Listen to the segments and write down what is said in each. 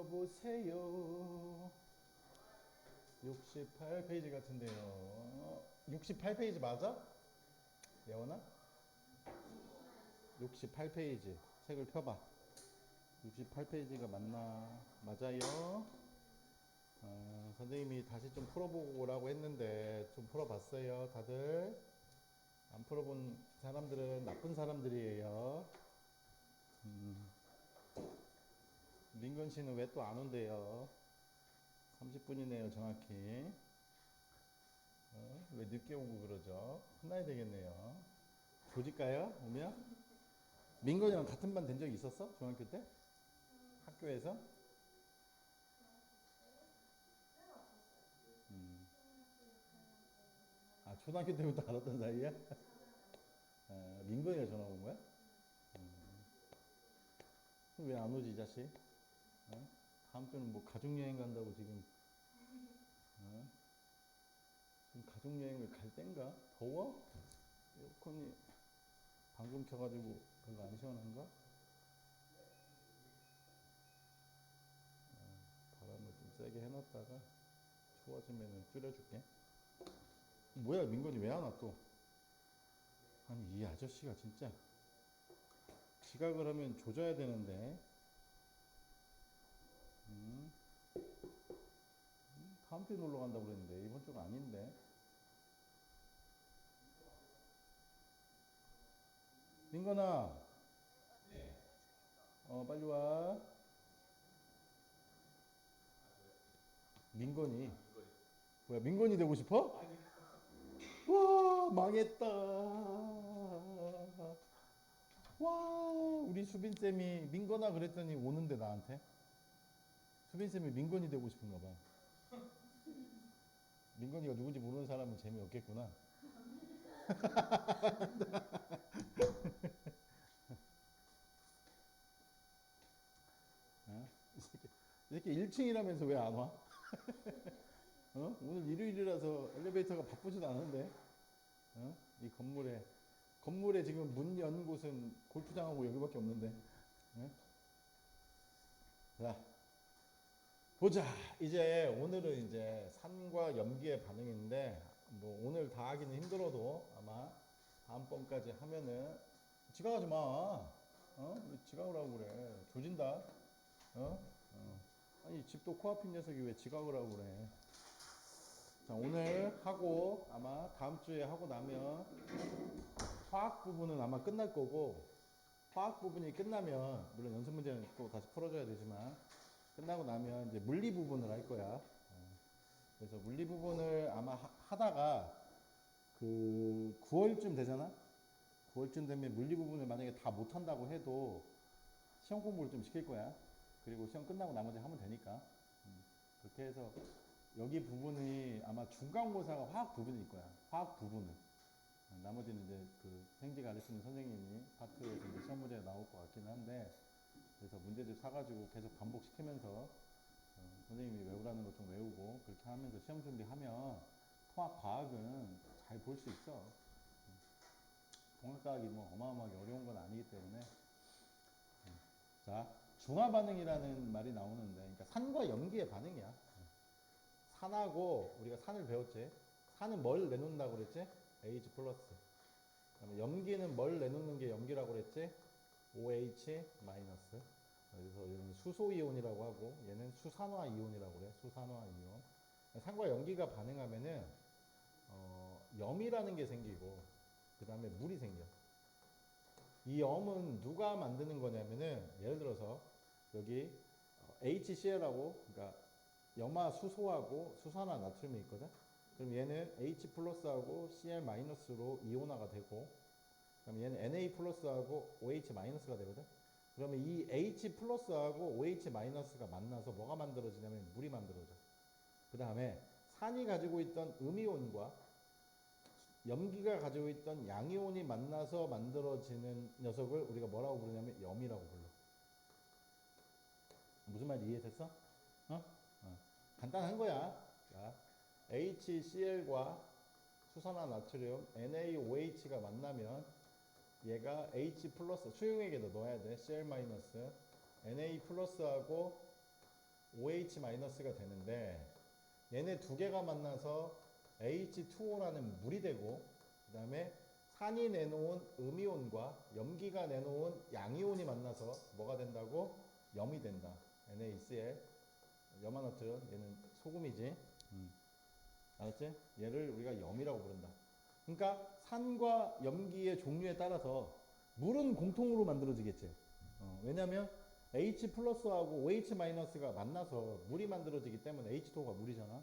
여보세요. 68페이지 같은데요. 68페이지 맞아? 예원아? 68페이지. 책을 펴봐. 68페이지가 맞나? 맞아요. 선생님이 다시 좀 풀어보고 오라고 했는데 좀 풀어봤어요, 다들? 안 풀어본 사람들은 나쁜 사람들이에요. 민건 씨는 왜 또 안 온대요? 30분이네요, 정확히. 왜 늦게 오고 그러죠? 혼나야 되겠네요. 조질까요? 오면? 민건이랑 같은 반 된 적 있었어? 중학교 때? 학교에서? 아, 초등학교 때부터 알았던 사이야? 민건이가 전화 온 거야? 왜 안 오지, 이 자식? 어? 다음 주는 뭐 가족여행 간다고 지금, 어? 지금 가족여행을 갈 땐가? 더워? 에어컨이 방금 켜가지고 별로 안 시원한가? 바람을 좀 세게 해놨다가 추워지면은 줄여줄게. 뭐야, 민건이 왜 안 와 또? 아니, 이 아저씨가 진짜 지각을 하면 조져야 되는데, 다음 주에 놀러 간다고 그랬는데, 이번 주가 아닌데. 민건아, 빨리 와. 민건이. 뭐야, 민건이 되고 싶어? 와, 망했다. 와, 우리 수빈쌤이 민건아 그랬더니 오는데 나한테. 수빈쌤이 민건이 되고 싶은가 봐. 민건이가 누군지 모르는 사람은 재미없겠구나. 어? 이 새끼 1층이라면서 왜 안 와? 오늘 일요일이라서 엘리베이터가 바쁘지도 않은데. 이 건물에 지금 문 연 곳은 골프장하고 여기밖에 없는데. 어? 자, 보자. 이제 오늘은 이제 산과 염기의 반응인데, 뭐 오늘 다 하기는 힘들어도 아마 다음번까지 하면은 지각하지 마. 왜 지각을 하고 그래? 조진다. 어? 아니 집도 코앞인 녀석이 왜 지각을 하고 그래? 자, 오늘 하고 아마 다음 주에 하고 나면 화학 부분은 아마 끝날 거고, 화학 부분이 끝나면 물론 연습 문제는 또 다시 풀어줘야 되지만 끝나고 나면 이제 물리 부분을 할 거야. 그래서 물리 부분을 아마 하다가 그 9월쯤 되잖아? 9월쯤 되면 물리 부분을 만약에 다 못한다고 해도 시험 공부를 좀 시킬 거야. 그리고 시험 끝나고 나머지 하면 되니까. 그렇게 해서 여기 부분이 아마 중간고사가 화학 부분일 거야. 화학 부분은. 나머지는 이제 그 생지 가르치는 선생님이 파트에서 이제 시험 문제가 나올 것 같긴 한데, 그래서 문제집 사가지고 계속 반복시키면서 선생님이 외우라는 거 좀 외우고 그렇게 하면서 시험 준비하면 통합 과학은 잘 볼 수 있어. 통합과학이 뭐 어마어마하게 어려운 건 아니기 때문에. 자, 중화 반응이라는 말이 나오는데, 그러니까 산과 염기의 반응이야. 산하고 우리가 산을 배웠지. 산은 뭘 내놓는다고 그랬지? H 플러스. 그다음에 염기는 뭘 내놓는 게 염기라고 그랬지? OH 마이너스. 그래서 얘는 수소 이온이라고 하고 얘는 수산화 이온이라고 그래. 수산화 이온. 산과 염기가 반응하면은 염이라는 게 생기고 그 다음에 물이 생겨. 이 염은 누가 만드는 거냐면은 예를 들어서 여기 HCl하고 그러니까 염화 수소하고 수산화 나트륨이 있거든. 그럼 얘는 H 플러스하고 Cl 마이너스로 이온화가 되고, 그럼 얘는 Na 플러스하고 OH 마이너스가 되거든. 그러면 이 H 플러스하고 OH 마이너스가 만나서 뭐가 만들어지냐면 물이 만들어져. 그 다음에 산이 가지고 있던 음이온과 염기가 가지고 있던 양이온이 만나서 만들어지는 녀석을 우리가 뭐라고 부르냐면 염이라고 불러. 무슨 말인지 이해됐어? 간단한 거야. 자, HCl과 수산화 나트륨 NaOH가 만나면 얘가 H 플러스 수용액에다 넣어야 돼. Cl 마이너스 Na 플러스하고 OH-가 되는데 얘네 두 개가 만나서 H2O라는 물이 되고 그 다음에 산이 내놓은 음이온과 염기가 내놓은 양이온이 만나서 뭐가 된다고? 염이 된다. NaCl 염화나트륨 얘는 소금이지. 알았지? 얘를 우리가 염이라고 부른다. 그러니까 산과 염기의 종류에 따라서 물은 공통으로 만들어지겠지. 왜냐면 H 플러스하고 OH 마이너스가 만나서 물이 만들어지기 때문에 H2O가 물이잖아.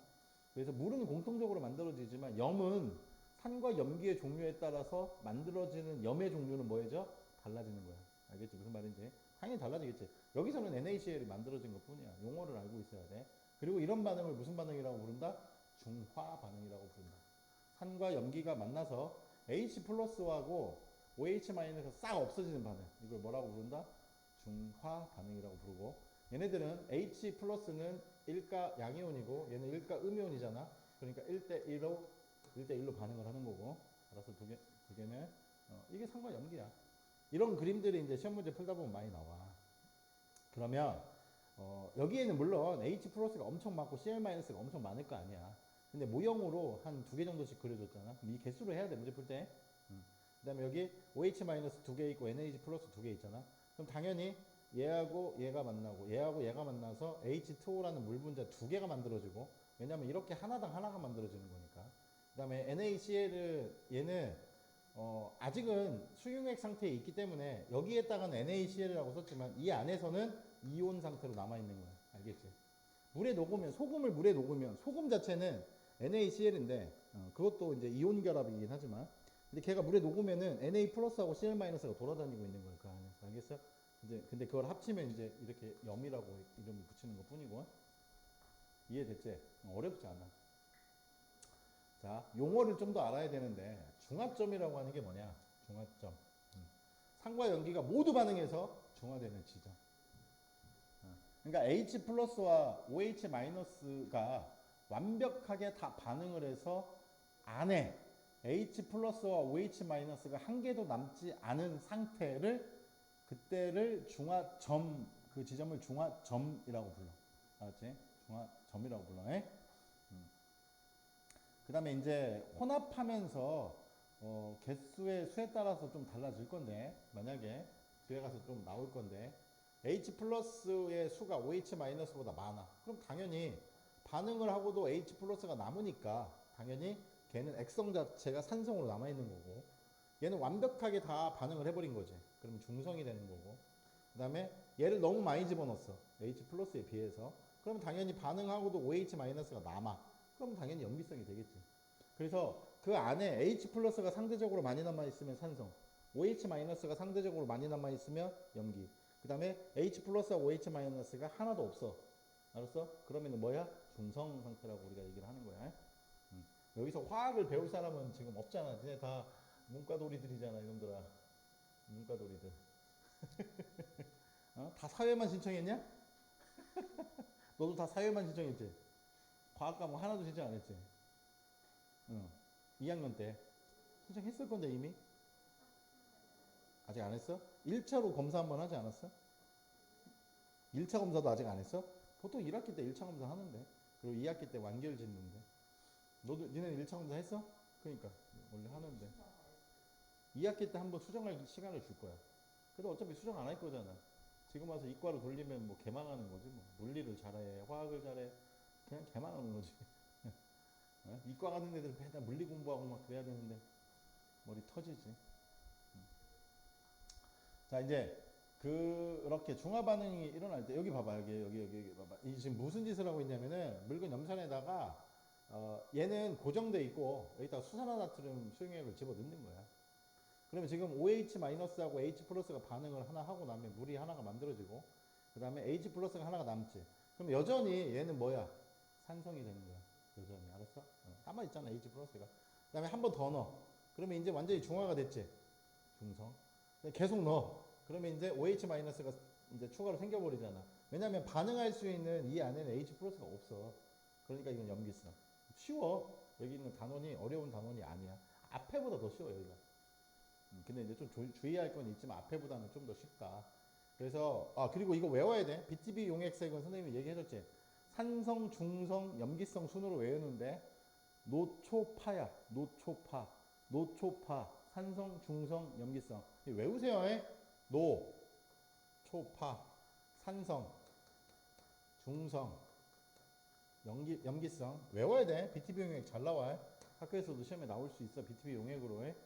그래서 물은 공통적으로 만들어지지만 염은 산과 염기의 종류에 따라서 만들어지는 염의 종류는 뭐예요? 달라지는 거야. 알겠지? 무슨 말인지? 당연히 달라지겠지. 여기서는 NaCl이 만들어진 것 뿐이야. 용어를 알고 있어야 돼. 그리고 이런 반응을 무슨 반응이라고 부른다? 중화 반응이라고 부른다. 산과 염기가 만나서 H 플러스하고 OH 마이너스가 싹 없어지는 반응. 이걸 뭐라고 부른다? 중화 반응이라고 부르고, 얘네들은 H 플러스는 일가 양이온이고 얘는 일가 음이온이잖아. 그러니까 1대1로 반응을 하는 거고. 알아서 두 개는 이게 산과 염기야. 이런 그림들이 이제 시험 문제 풀다 보면 많이 나와. 그러면 여기에는 물론 H 플러스가 엄청 많고 CL 마이너스가 엄청 많을 거 아니야. 근데 모형으로 한 두 개 정도씩 그려줬잖아. 그럼 이 개수로 해야 돼, 문제 풀 때. 그 다음에 여기 OH 마이너스 두 개 있고 NaH 플러스 두 개 있잖아. 그럼 당연히 얘하고 얘가 만나고 얘하고 얘가 만나서 H2O라는 물 분자 두 개가 만들어지고, 왜냐면 이렇게 하나당 하나가 만들어지는 거니까. 그 다음에 NaCl은 얘는 아직은 수용액 상태에 있기 때문에 여기에다가는 NaCl이라고 썼지만 이 안에서는 이온 상태로 남아있는 거야. 알겠지? 물에 녹으면, 소금을 물에 녹으면 소금 자체는 NaCl인데 그것도 이제 이온 결합이긴 하지만, 근데 걔가 물에 녹으면은 Na 플러스하고 Cl 마이너스가 돌아다니고 있는 거야, 그 안에서. 알겠어? 이제 근데 그걸 합치면 이제 이렇게 염이라고 이름을 붙이는 것 뿐이고. 이해됐지? 어렵지 않아. 자, 용어를 좀 더 알아야 되는데, 중화점이라고 하는 게 뭐냐? 중화점. 산과 염기가 모두 반응해서 중화되는 지점. 그러니까 H 플러스와 OH 마이너스가 완벽하게 다 반응을 해서 안에 H 플러스와 OH 마이너스가 한 개도 남지 않은 상태를, 그때를 중화점, 그 지점을 중화점이라고 불러. 알았지? 중화점이라고 불러. 그 다음에 이제 혼합하면서 개수의 수에 따라서 좀 달라질 건데, 만약에 뒤에 가서 좀 나올 건데, H 플러스의 수가 OH 마이너스보다 많아. 그럼 당연히 반응을 하고도 H 플러스가 남으니까 당연히 걔는 액성 자체가 산성으로 남아있는 거고, 얘는 완벽하게 다 반응을 해버린 거지. 그러면 중성이 되는 거고, 그 다음에 얘를 너무 많이 집어넣었어. H 플러스에 비해서. 그럼 당연히 반응하고도 OH 마이너스가 남아. 그럼 당연히 염기성이 되겠지. 그래서 그 안에 H 플러스가 상대적으로 많이 남아있으면 산성, OH 마이너스가 상대적으로 많이 남아있으면 염기, 그 다음에 H 플러스하고 OH 마이너스가 하나도 없어. 알았어? 그러면은 뭐야? 중성 상태라고 우리가 얘기를 하는 거야. 여기서 화학을 배울 사람은 지금 없잖아. 니네 다 문과돌이들이잖아, 이놈들아. 문과돌이들. 다 사회만 신청했냐? 너도 다 사회만 신청했지? 과학 과목 하나도 신청 안 했지? 응. 2학년 때. 신청했을 건데, 이미? 아직 안 했어? 1차로 검사 한번 하지 않았어? 1차 검사도 아직 안 했어? 보통 1학기 때 1차 검사 하는데. 그리고 2학기 때 완결 짓는데. 너도, 니네는 1차 검사 했어? 그러니까. 원래 하는데. 2학기 때 한번 수정할 시간을 줄 거야. 근데 어차피 수정 안 할 거잖아. 지금 와서 이과로 돌리면 뭐 개망하는 거지 뭐. 물리를 잘해, 화학을 잘해. 그냥 개망하는 거지. 이과 가는 애들 맨날 물리 공부하고 막 그래야 되는데 머리 터지지. 자, 이제 그렇게 중화 반응이 일어날 때 여기 봐봐. 여기 봐봐. 이 지금 무슨 짓을 하고 있냐면은 묽은 염산에다가 얘는 고정돼 있고 여기다가 수산화나트륨 수용액을 집어 넣는 거야. 그러면 지금 OH-하고 H 플러스가 반응을 하나 하고 나면 물이 하나가 만들어지고, 그 다음에 H 플러스가 하나가 남지. 그럼 여전히 얘는 뭐야? 산성이 되는 거야. 여전히. 알았어? 남아있잖아, H 플러스가. 그 다음에 한 번 더 넣어. 그러면 이제 완전히 중화가 됐지. 중성. 계속 넣어. 그러면 이제 OH-가 이제 추가로 생겨버리잖아. 왜냐면 반응할 수 있는 이 안에는 H 플러스가 없어. 그러니까 이건 염기성. 쉬워. 여기 있는 단원이 어려운 단원이 아니야. 앞에보다 더 쉬워, 여기가. 근데 이제 좀 주의할 건 있지만 앞에보다는 좀 더 쉽다. 그래서 그리고 이거 외워야 돼. BTB 용액색은 선생님이 얘기해줬지. 산성, 중성, 염기성 순으로 외우는데 노초파야. 노초파. 노초파. 산성, 중성, 염기성. 외우세요. 노, 초파, 산성, 중성, 염기성. 외워야 돼. BTB 용액 잘 나와. 학교에서도 시험에 나올 수 있어. BTB 용액으로 해.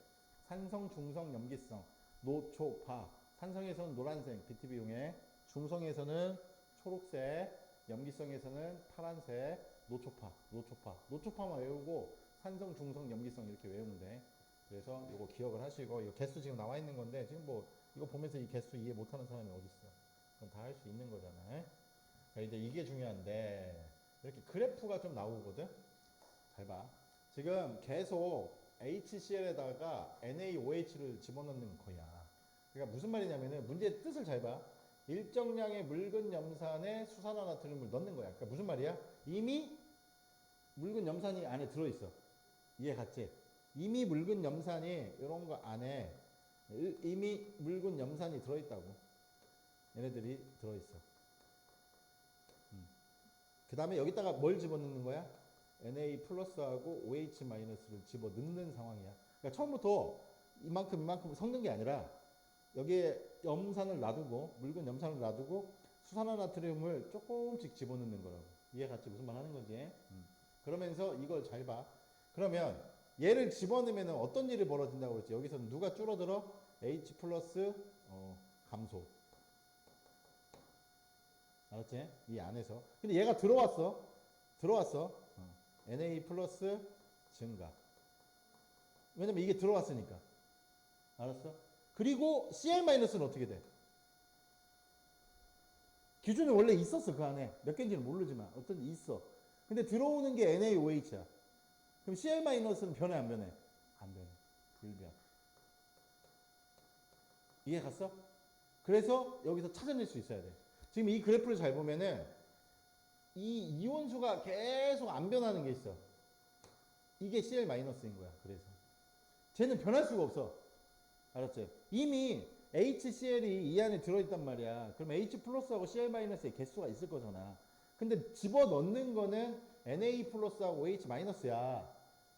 산성, 중성, 염기성. 노초파. 산성에서는 노란색, BTB 용액. 중성에서는 초록색, 염기성에서는 파란색, 노초파, 노초파. 노초파만 외우고 산성, 중성, 염기성 이렇게 외우면 돼. 그래서 이거 기억을 하시고, 이거 개수 지금 나와 있는 건데, 지금 뭐, 이거 보면서 이 개수 이해 못하는 사람이 어딨어. 그건 다 할 수 있는 거잖아. 그러니까 이제 이게 중요한데, 이렇게 그래프가 좀 나오거든? 잘 봐. 지금 계속 HCl에다가 NaOH를 집어넣는 거야. 그러니까 무슨 말이냐면은 문제의 뜻을 잘 봐. 일정량의 묽은 염산에 수산화나트륨을 넣는 거야. 그러니까 무슨 말이야? 이미 묽은 염산이 안에 들어있어. 이해 갔지? 이미 묽은 염산이 이런 거 안에 이미 묽은 염산이 들어있다고. 얘네들이 들어있어. 그 다음에 여기다가 뭘 집어넣는 거야? Na 플러스하고 OH 마이너스를 집어넣는 상황이야. 그러니까 처음부터 이만큼 섞는 게 아니라 여기에 염산을 놔두고 묽은 염산을 놔두고 수산화나트륨을 조금씩 집어넣는 거라고. 이해 갔지? 무슨 말 하는 건지. 그러면서 이걸 잘 봐. 그러면 얘를 집어넣으면 어떤 일이 벌어진다고 그랬지? 여기서는 누가 줄어들어? H 플러스 감소. 알았지? 이 안에서. 근데 얘가 들어왔어. Na 플러스 증가. 왜냐면 이게 들어왔으니까. 알았어? 그리고 Cl-는 어떻게 돼? 기준이 원래 있었어, 그 안에. 몇 개인지는 모르지만. 어떤 있어. 근데 들어오는 게 NaOH야. 그럼 Cl-는 변해, 안 변해? 안 변해. 불변. 이해 갔어? 그래서 여기서 찾아낼 수 있어야 돼. 지금 이 그래프를 잘 보면은 이 이온수가 계속 안 변하는 게 있어. 이게 Cl-인 거야. 그래서 쟤는 변할 수가 없어. 알았지? 이미 HCl이 이 안에 들어있단 말이야. 그럼 H 플러스하고 Cl-의 개수가 있을 거잖아. 근데 집어넣는 거는 Na 플러스하고 OH 마이너스야.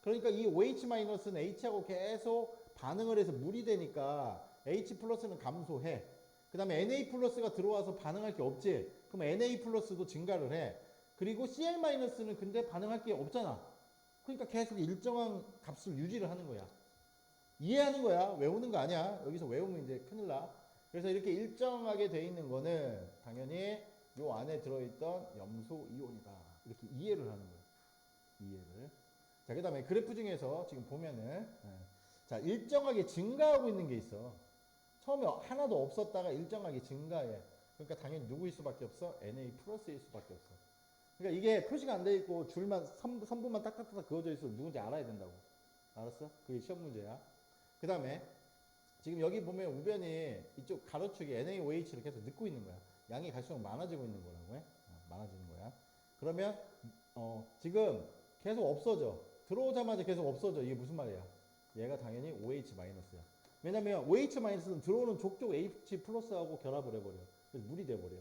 그러니까 이 OH 마이너스는 H하고 계속 반응을 해서 물이 되니까 H 플러스는 감소해. 그 다음에 Na 플러스가 들어와서 반응할 게 없지. 그럼 Na 플러스도 증가를 해. 그리고 Cl-는 근데 반응할 게 없잖아. 그러니까 계속 일정한 값을 유지를 하는 거야. 이해하는 거야. 외우는 거 아니야. 여기서 외우면 이제 큰일 나. 그래서 이렇게 일정하게 돼 있는 거는 당연히 요 안에 들어있던 염소 이온이다. 이렇게 이해를 하는 거야. 이해를. 자, 그 다음에 그래프 중에서 지금 보면은, 자, 일정하게 증가하고 있는 게 있어. 처음에 하나도 없었다가 일정하게 증가해. 그러니까 당연히 누구일 수밖에 없어? Na 플러스일 수밖에 없어. 그러니까 이게 표시가 안 돼 있고 줄만, 선분만 딱딱딱 그어져 있으면 누군지 알아야 된다고. 알았어? 그게 시험 문제야. 그 다음에 지금 여기 보면 우변이 이쪽 가로축에 NaOH를 계속 넣고 있는 거야. 양이 갈수록 많아지고 있는 거라고 해. 많아지는 거야. 그러면 지금 계속 없어져. 들어오자마자 계속 없어져. 이게 무슨 말이야? 얘가 당연히 OH-야. 왜냐면 OH-는 들어오는 족족 H 플러스하고 결합을 해버려. 그래서 물이 돼버려.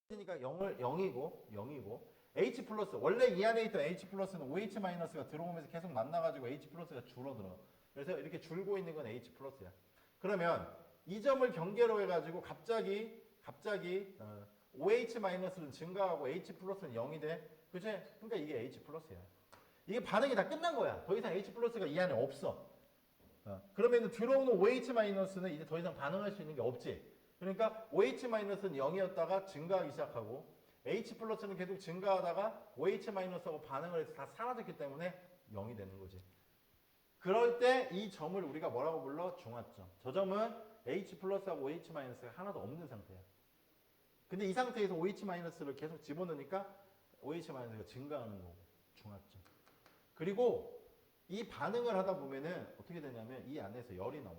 그러니까 0이고 H 플러스 원래 이 안에 있던 H 플러스는 OH 마이너스가 들어오면서 계속 만나가지고 H 플러스가 줄어들어. 그래서 이렇게 줄고 있는 건 H 플러스야. 그러면 이 점을 경계로 해가지고 갑자기 OH 마이너스는 증가하고 H 플러스는 0이 돼. 그치? 그러니까 이게 H 플러스야. 이게 반응이 다 끝난 거야. 더 이상 H 플러스가 이 안에 없어. 그러면 들어오는 OH 마이너스는 이제 더 이상 반응할 수 있는 게 없지. 그러니까 OH 마이너스는 0이었다가 증가하기 시작하고 H 플러스는 계속 증가하다가 OH 마이너스하고 반응을 해서 다 사라졌기 때문에 0이 되는 거지. 그럴 때 이 점을 우리가 뭐라고 불러? 중화점. 저 점은 H 플러스하고 OH 마이너스가 하나도 없는 상태야. 근데 이 상태에서 OH 마이너스를 계속 집어넣으니까 OH 마이너스가 증가하는 거고. 중화점. 그리고 이 반응을 하다 보면은 어떻게 되냐면 이 안에서 열이 나와.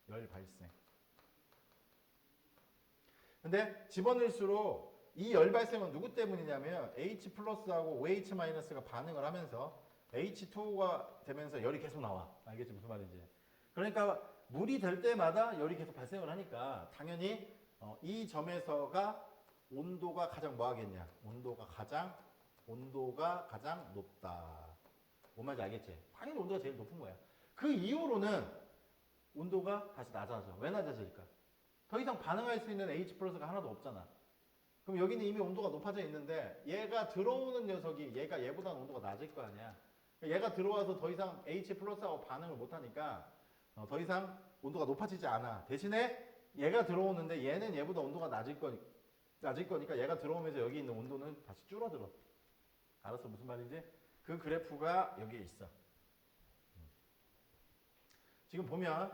열 발생. 근데 집어넣을수록 이 열 발생은 누구 때문이냐면 H 플러스하고 OH 마이너스가 반응을 하면서 H2가 되면서 열이 계속 나와. 알겠지? 무슨 말인지. 그러니까 물이 될 때마다 열이 계속 발생을 하니까 당연히 이 점에서가 온도가 가장 뭐 하겠냐? 온도가 가장 높다. 뭔 말인지 알겠지? 당연히 온도가 제일 높은 거야. 그 이후로는 온도가 다시 낮아져. 왜 낮아질까? 더 이상 반응할 수 있는 H 플러스가 하나도 없잖아. 그럼 여기는 이미 온도가 높아져 있는데 얘가 들어오는 녀석이 얘가 얘보다는 온도가 낮을 거 아니야. 얘가 들어와서 더 이상 H 플러스하고 반응을 못하니까 더 이상 온도가 높아지지 않아. 대신에 얘가 들어오는데 얘는 얘보다 온도가 낮을 거니까 얘가 들어오면서 여기 있는 온도는 다시 줄어들어. 알았어? 무슨 말인지? 그 그래프가 여기에 있어. 지금 보면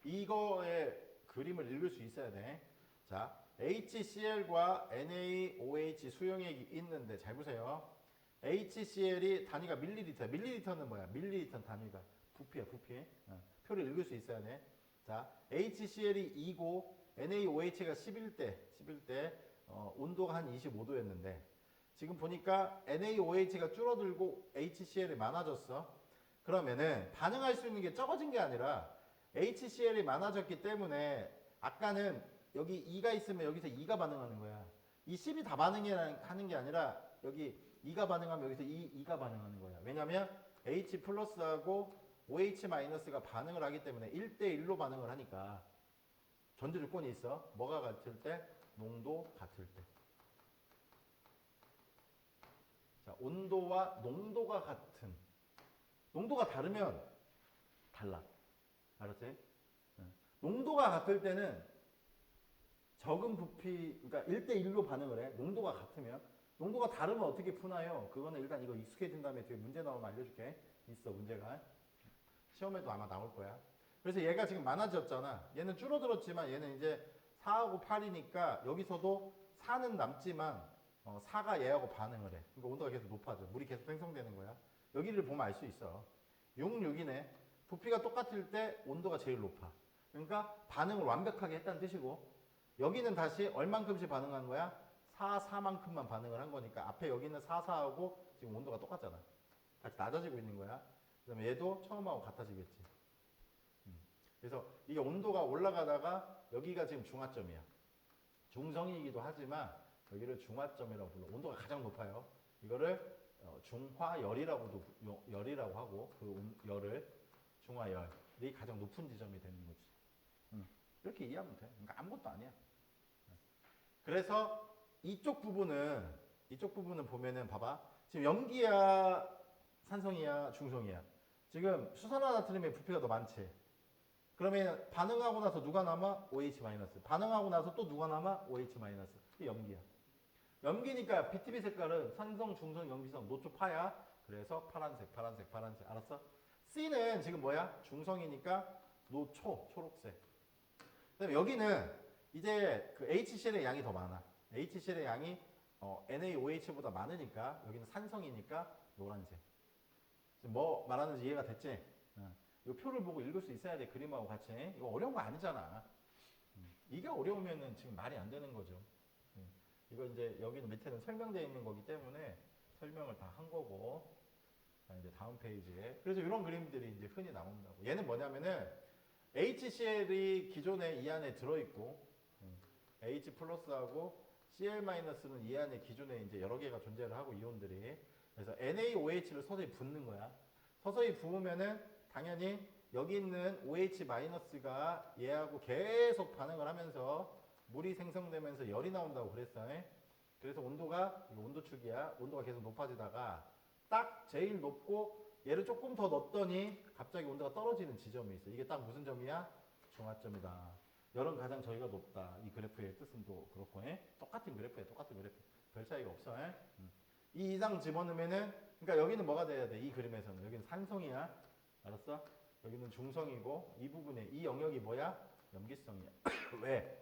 이거의 그림을 읽을 수 있어야 돼. 자, HCl과 NaOH 수용액이 있는데 잘 보세요. HCl이 단위가 밀리리터. 밀리리터는 뭐야? 밀리리터 단위가 부피야, 부피. 표를 읽을 수 있어야 돼. 자, HCl이 2고 NaOH가 11대 온도가 한 25도였는데 지금 보니까 NaOH가 줄어들고 HCl이 많아졌어. 그러면은 반응할 수 있는 게 적어진 게 아니라 HCl이 많아졌기 때문에 아까는 여기 2가 있으면 여기서 2가 반응하는 거야. 이 10이 다 반응하는 게 아니라 여기 2가 반응하면 여기서 2가 반응하는 거야. 왜냐면 H 플러스하고 OH 마이너스가 반응을 하기 때문에 1대1로 반응을 하니까 전제 조건이 있어. 뭐가 같을 때? 농도 같을 때. 자, 온도와 농도가 같은. 농도가 다르면 달라. 알았지? 농도가 같을 때는 적은 부피, 그러니까 1대1로 반응을 해. 농도가 같으면. 농도가 다르면 어떻게 푸나요? 그거는 일단 이거 익숙해진 다음에 뒤에 문제 나오면 알려줄게. 있어, 문제가. 시험에도 아마 나올 거야. 그래서 얘가 지금 많아졌잖아. 얘는 줄어들었지만 얘는 이제 4하고 8이니까 여기서도 4는 남지만 4가 얘하고 반응을 해. 그러니까 온도가 계속 높아져. 물이 계속 생성되는 거야. 여기를 보면 알 수 있어. 6, 6이네. 부피가 똑같을 때 온도가 제일 높아. 그러니까 반응을 완벽하게 했다는 뜻이고 여기는 다시 얼만큼씩 반응한 거야? 4, 4만큼만 반응을 한 거니까 앞에 여기는 4, 4하고 지금 온도가 똑같잖아. 다시 낮아지고 있는 거야. 그 다음에 얘도 처음하고 같아지겠지. 그래서 이게 온도가 올라가다가 여기가 지금 중화점이야. 중성이기도 하지만 여기를 중화점이라고 불러. 온도가 가장 높아요. 이거를 중화열이라고 하고 그 열을 중화열이 가장 높은 지점이 되는 거지. 이렇게 이해하면 돼. 그러니까 아무것도 아니야. 그래서 이쪽 부분은 보면은 봐봐. 지금 염기야, 산성이야, 중성이야. 지금 수산화나트륨의 부피가 더 많지. 그러면 반응하고 나서 누가 남아? OH 마이너스. 반응하고 나서 또 누가 남아? OH 마이너스. 이게 염기야. 염기니까 BTB 색깔은 산성, 중성, 염기성, 노초, 파야. 그래서 파란색. 알았어? C는 지금 뭐야? 중성이니까 노초, 초록색. 그다음에 여기는 이제 그 HCl의 양이 더 많아. HCl의 양이 NaOH보다 많으니까 여기는 산성이니까 노란색. 지금 뭐 말하는지 이해가 됐지? 이 표를 보고 읽을 수 있어야 돼. 그림하고 같이. 이거 어려운 거 아니잖아. 이게 어려우면은 지금 말이 안 되는 거죠. 이거 이제 여기는 밑에는 설명되어 있는 거기 때문에 설명을 다 한 거고. 자, 이제 다음 페이지에. 그래서 이런 그림들이 이제 흔히 나온다고. 얘는 뭐냐면은 HCl이 기존에 이 안에 들어있고, H 플러스하고 Cl-는 이 안에 기존에 이제 여러 개가 존재를 하고 이온들이. 그래서 NaOH를 서서히 붓는 거야. 서서히 부으면은 당연히 여기 있는 OH-가 얘하고 계속 반응을 하면서 물이 생성되면서 열이 나온다고 그랬어. 그래서 온도가, 이거 온도축이야. 온도가 계속 높아지다가 딱 제일 높고 얘를 조금 더 넣었더니 갑자기 온도가 떨어지는 지점이 있어. 이게 딱 무슨 점이야? 중화점이다. 열은 가장 저기가 높다. 이 그래프의 뜻은 또 그렇고, 똑같은 그래프야, 똑같은 그래프. 별 차이가 없어. 이 이상 집어넣으면은, 그러니까 여기는 뭐가 돼야 돼? 이 그림에서는. 여기는 산성이야. 알았어? 여기는 중성이고, 이 부분에, 이 영역이 뭐야? 염기성이야. 왜?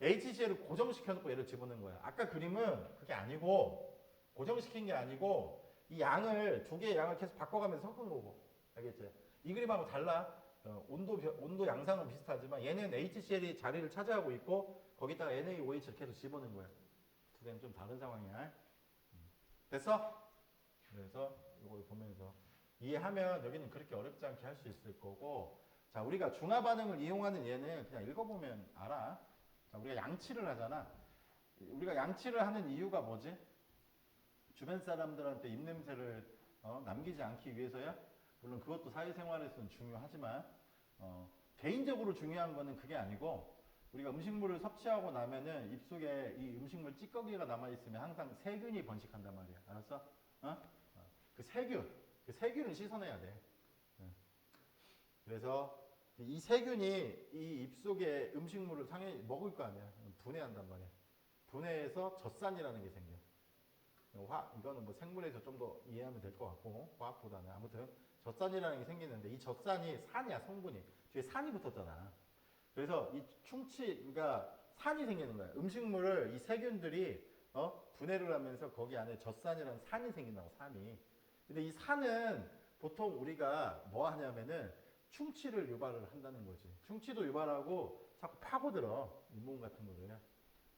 HCl을 고정시켜놓고 얘를 집어넣은 거야. 아까 그림은 그게 아니고, 고정시킨 게 아니고, 이 양을, 두 개의 양을 계속 바꿔가면서 섞은 거고. 알겠지? 이 그림하고 달라. 온도 양상은 비슷하지만 얘는 HCl이 자리를 차지하고 있고 거기다가 NaOH를 계속 집어넣은 거야. 두 개는 좀 다른 상황이야. 됐어? 그래서 이걸 보면서 이해하면 여기는 그렇게 어렵지 않게 할 수 있을 거고 자 우리가 중화 반응을 이용하는 얘는 그냥 읽어보면 알아. 자, 우리가 양치를 하잖아. 우리가 양치를 하는 이유가 뭐지? 주변 사람들한테 입냄새를 남기지 않기 위해서야? 물론 그것도 사회생활에서는 중요하지만 개인적으로 중요한 거는 그게 아니고 우리가 음식물을 섭취하고 나면은 입속에 이 음식물 찌꺼기가 남아있으면 항상 세균이 번식한단 말이야. 알았어? 그 세균, 그 세균을 씻어내야 돼. 그래서 이 세균이 이 입속에 음식물을 당연히 먹을 거 아니야. 분해한단 말이야. 분해해서 젖산이라는 게 생겨. 이거는 뭐 생물에서 좀 더 이해하면 될 것 같고 과학보다는 아무튼 젖산이라는 게 생기는데 이 젖산이 산이야 성분이 뒤에 산이 붙었잖아. 그래서 이 충치가 산이 생기는 거야. 음식물을 이 세균들이 분해를 하면서 거기 안에 젖산이라는 산이 생긴다고 산이. 근데 이 산은 보통 우리가 뭐 하냐면은 충치를 유발을 한다는 거지. 충치도 유발하고 자꾸 파고들어 잇몸 같은 거를.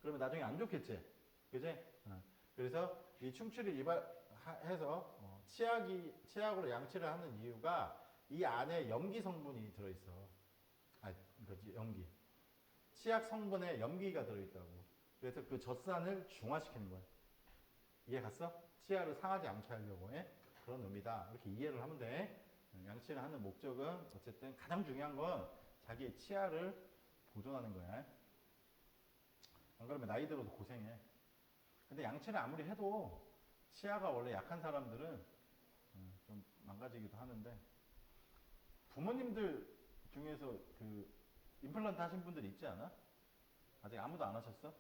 그러면 나중에 안 좋겠지, 그지? 그래서 이 충치를 유발해서 치약으로 양치를 하는 이유가 이 안에 염기 성분이 들어있어. 그러니까 염기. 치약 성분에 염기가 들어있다고. 그래서 그 젖산을 중화시키는 거야. 이해 갔어? 치아를 상하지 않게 하려고 해. 그런 의미다. 이렇게 이해를 하면 돼. 양치를 하는 목적은 어쨌든 가장 중요한 건 자기의 치아를 보존하는 거야. 안 그러면 나이 들어도 고생해. 근데 양치를 아무리 해도 치아가 원래 약한 사람들은 좀 망가지기도 하는데 부모님들 중에서 그 임플란트 하신 분들 있지 않아? 아직 아무도 안 하셨어?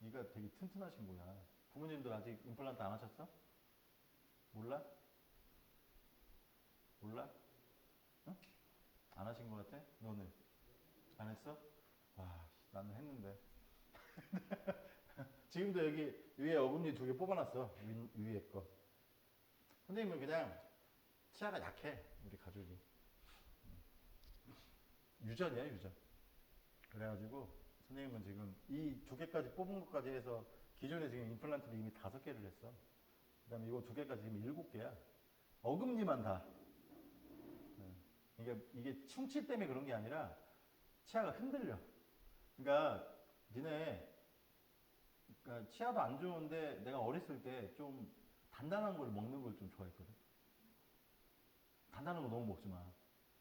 이가 되게 튼튼하신 거야. 부모님들 아직 임플란트 안 하셨어? 몰라? 몰라? 응? 안 하신 것 같아? 너는? 안 했어? 와, 나는 했는데. 지금도 여기 위에 어금니 2개 뽑아놨어. 위에 거. 선생님은 그냥 치아가 약해. 우리 가족이. 유전이야, 유전. 그래가지고 선생님은 지금 이 2개까지 뽑은 것까지 해서 기존에 지금 임플란트를 이미 5개를 했어. 그 다음에 이거 2개까지 지금 7개야. 어금니만 다. 이게 충치 때문에 그런 게 아니라 치아가 흔들려. 그러니까 니네 그러니까 치아도 안 좋은데 내가 어렸을 때 좀 단단한 걸 먹는 걸 좀 좋아했거든. 단단한 거 너무 먹지 마.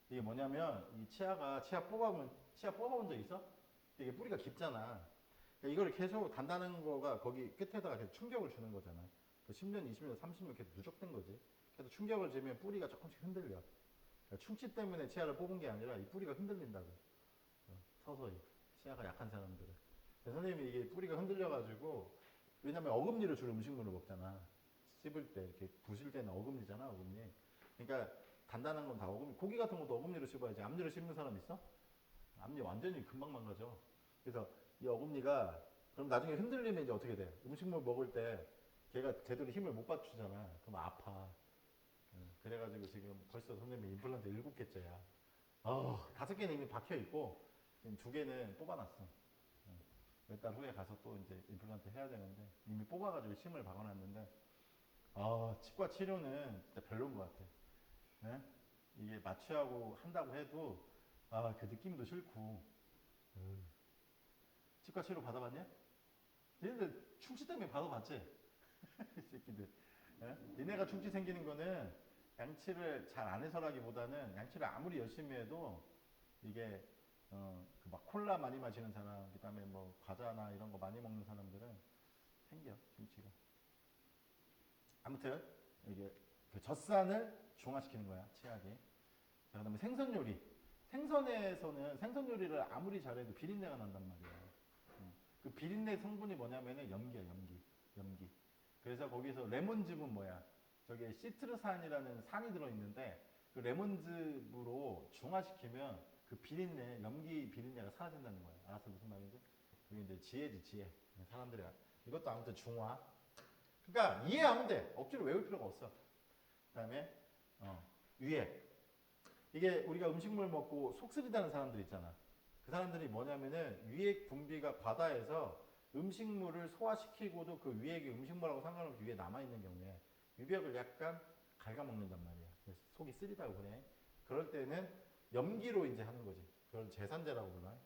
이게 뭐냐면 이 치아 뽑아본 적 있어? 이게 뿌리가 깊잖아. 그러니까 이걸 계속 단단한 거가 거기 끝에다가 계속 충격을 주는 거잖아. 10년, 20년, 30년 계속 누적된 거지. 계속 충격을 주면 뿌리가 조금씩 흔들려. 그러니까 충치 때문에 치아를 뽑은 게 아니라 이 뿌리가 흔들린다고. 서서히 치아가 약한 사람들은. 선생님이 이게 뿌리가 흔들려가지고 왜냐면 어금니로 주로 음식물을 먹잖아. 씹을 때 이렇게 부실 때는 어금니잖아, 어금니. 그러니까 단단한 건 다 어금니. 고기 같은 것도 어금니로 씹어야지. 앞니로 씹는 사람 있어? 앞니 완전히 금방 망가져. 그래서 이 어금니가 그럼 나중에 흔들리면 이제 어떻게 돼? 음식물 먹을 때 걔가 제대로 힘을 못 받치잖아. 그럼 아파. 그래가지고 지금 벌써 선생님이 임플란트 7개째야. 5개는 이미 박혀 있고 지금 2개는 뽑아놨어. 몇 달 후에 가서 또 이제 임플란트 해야 되는데 이미 뽑아가지고 심을 박아놨는데 치과 치료는 진짜 별로인 것 같아. 네? 이게 마취하고 한다고 해도 그 느낌도 싫고. 치과 치료 받아봤냐? 얘네들 충치 때문에 받아봤지? 이 새끼들. 예? 니네가 충치 생기는 거는 양치를 잘 안 해서라기보다는 양치를 아무리 열심히 해도 이게 그막 콜라 많이 마시는 사람, 그다음에 뭐 과자나 이런 거 많이 먹는 사람들은 생겨 충치가. 아무튼 이게 그 젖산을 중화시키는 거야 치약이. 자, 그다음에 생선 요리. 생선에서는 생선 요리를 아무리 잘해도 비린내가 난단 말이야. 그 비린내 성분이 뭐냐면은 염기야, 염기. 염기. 그래서 거기서 레몬즙은 뭐야? 저게 시트르산이라는 산이 들어있는데 그 레몬즙으로 중화시키면 그 비린내, 염기 비린내가 사라진다는 거야. 알았어? 무슨 말인지? 그게 이제 지혜지, 지혜. 사람들이. 이것도 아무튼 중화. 그러니까 이해하면 돼. 억지로 외울 필요가 없어. 그 다음에, 위액. 이게 우리가 음식물 먹고 속 쓰리다는 사람들 있잖아. 그 사람들이 뭐냐면은 위액 분비가 과다해서 음식물을 소화시키고도 그 위액이 음식물하고 상관없이 위에 남아있는 경우에 위벽을 약간 갉아먹는단 말이야. 그래서 속이 쓰리다고 그래. 그럴 때는 염기로 이제 하는 거지. 그걸 제산제라고 그러나.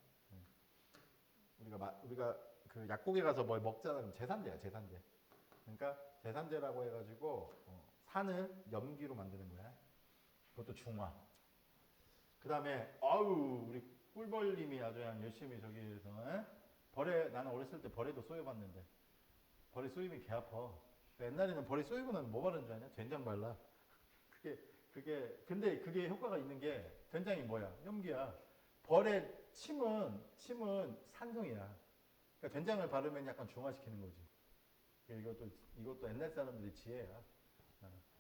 우리가 그 약국에 가서 뭘 먹잖아. 그럼 제산제야, 제산제. 그러니까 제산제라고 해가지고 산을 염기로 만드는 거야. 그것도 중화. 그 다음에 아우 우리 꿀벌님이 아주 그냥 열심히 저기에서 벌에 나는 어렸을 때 벌에도 쏘여봤는데 벌에 쏘이면 개 아파. 옛날에는 벌에 쏘이고 나면 뭐 바르는 줄 아냐? 된장 발라. 그게 근데 그게 효과가 있는 게 된장이 뭐야? 염기야. 벌의 침은 산성이야. 그러니까 된장을 바르면 약간 중화시키는 거지. 이것도 옛날 사람들의 지혜야.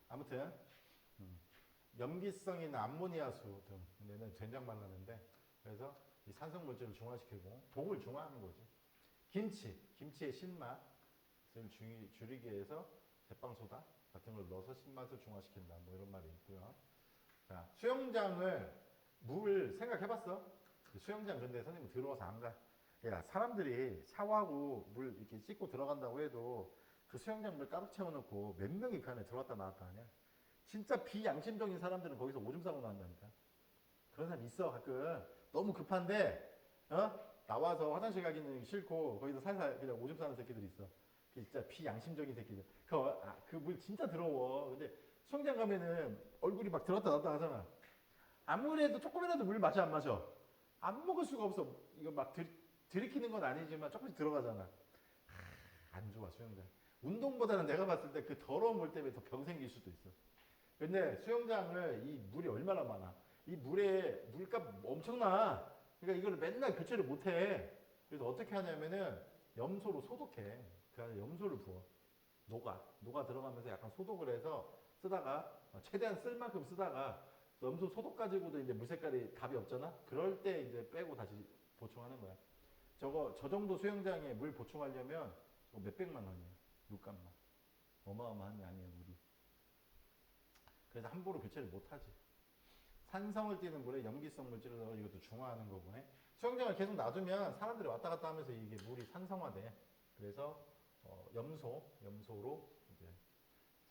아무튼 염기성 있는 암모니아수 등 얘는 된장 발랐는데 그래서 이 산성 물질을 중화시키고 독을 중화하는 거지. 김치의 신맛을 줄이기 위해서 제빵소다 같은 걸 넣어서 신맛을 중화시킨다. 뭐 이런 말이 있고요. 자, 수영장을 물 생각해봤어? 수영장 근데 선생님 들어와서 안 가. 야, 사람들이 샤워하고 물 이렇게 씻고 들어간다고 해도 그 수영장 물 가득 채워놓고 몇 명이 그 안에 들어왔다 나왔다 하냐? 진짜 비양심적인 사람들은 거기서 오줌 싸고 나온다니까. 그런 사람 있어 가끔. 너무 급한데 나와서 화장실 가기는 싫고 거기서 살살 그냥 오줌 싸는 새끼들이 있어. 진짜 비양심적인 새끼들. 그 물 진짜 더러워. 근데 수영장 가면은 얼굴이 막 들었다 놨다 하잖아. 아무래도 조금이라도 물 마셔 안 마셔? 안 먹을 수가 없어. 이거 막 들이키는 건 아니지만 조금씩 들어가잖아. 안 좋아 수영장. 운동보다는 내가 봤을 때 그 더러운 물 때문에 더 병 생길 수도 있어. 근데 수영장을 이 물이 얼마나 많아. 이 물에 물값 엄청나. 그러니까 이걸 맨날 교체를 못 해. 그래서 어떻게 하냐면은 염소로 소독해. 그 안에 염소를 부어. 녹아 들어가면서 약간 소독을 해서 쓰다가 최대한 쓸 만큼 쓰다가 염소 소독 가지고도 이제 물 색깔이 답이 없잖아. 그럴 때 이제 빼고 다시 보충하는 거야. 저 정도 수영장에 물 보충하려면 몇백만 원이야. 물값만. 어마어마한 양이야 물이. 그래서 함부로 교체를 못 하지. 산성을 띠는 물에 염기성 물질을 넣어 이것도 중화하는 거고요. 수영장을 계속 놔두면 사람들이 왔다 갔다 하면서 이게 물이 산성화돼. 그래서 염소로 이제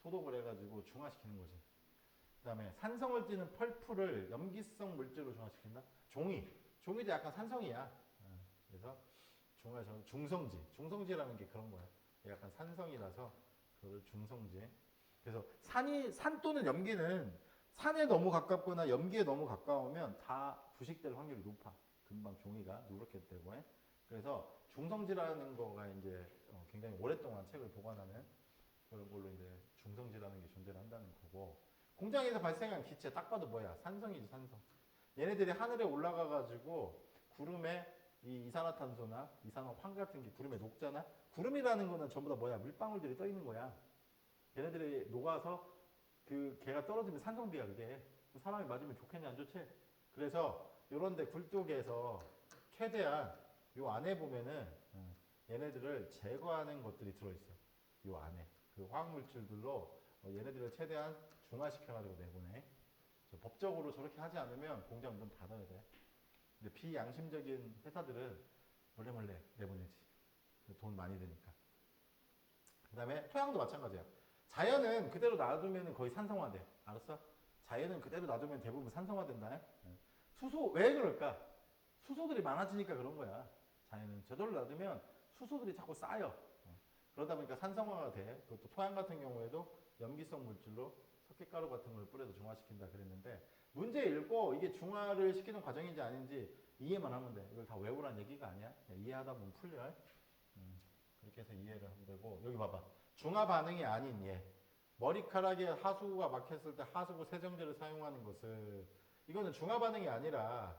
소독을 해가지고 중화시키는 거지. 그 다음에 산성을 띠는 펄프를 염기성 물질로 중화시킨다. 종이도 약간 산성이야. 그래서 중성지라는 게 그런 거야. 약간 산성이라서 그걸 중성지. 그래서 산 또는 염기는 산에 너무 가깝거나 염기에 너무 가까우면 다 부식될 확률이 높아. 금방 종이가 누렇게 되고 해. 그래서 중성지라는 거가 이제 굉장히 오랫동안 책을 보관하는 그런 걸로 이제 중성지라는 게 존재를 한다는 거고. 공장에서 발생한 기체 딱 봐도 뭐야? 산성이지 산성. 얘네들이 하늘에 올라가 가지고 구름에 이 이산화탄소나 이산화황 같은 게 구름에 녹잖아. 구름이라는 거는 전부 다 뭐야? 물방울들이 떠 있는 거야. 걔네들이 녹아서 그 걔가 떨어지면 산성비야 그게. 사람이 맞으면 좋겠냐 안 좋지? 그래서 요런데 굴뚝에서 최대한 요 안에 보면은 얘네들을 제거하는 것들이 들어있어. 요 안에 그 화학물질들로 얘네들을 최대한 중화시켜가지고 내보내. 법적으로 저렇게 하지 않으면 공장 문 닫아야 돼. 근데 비양심적인 회사들은 몰래 내보내지. 돈 많이 드니까. 그 다음에 토양도 마찬가지야. 자연은 그대로 놔두면 거의 산성화돼. 알았어? 자연은 그대로 놔두면 대부분 산성화된다. 수소, 왜 그럴까? 수소들이 많아지니까 그런 거야. 자연은 저절로 놔두면 수소들이 자꾸 쌓여. 그러다 보니까 산성화가 돼. 그것도 토양 같은 경우에도 염기성 물질로 석회가루 같은 걸 뿌려서 중화시킨다 그랬는데 문제 읽고 이게 중화를 시키는 과정인지 아닌지 이해만 하면 돼. 이걸 다 외우란 얘기가 아니야. 이해하다 보면 풀려. 그렇게 해서 이해를 하면 되고 여기 봐봐. 중화 반응이 아닌 예. 머리카락에 하수구가 막혔을 때 하수구 세정제를 사용하는 것을 이거는 중화 반응이 아니라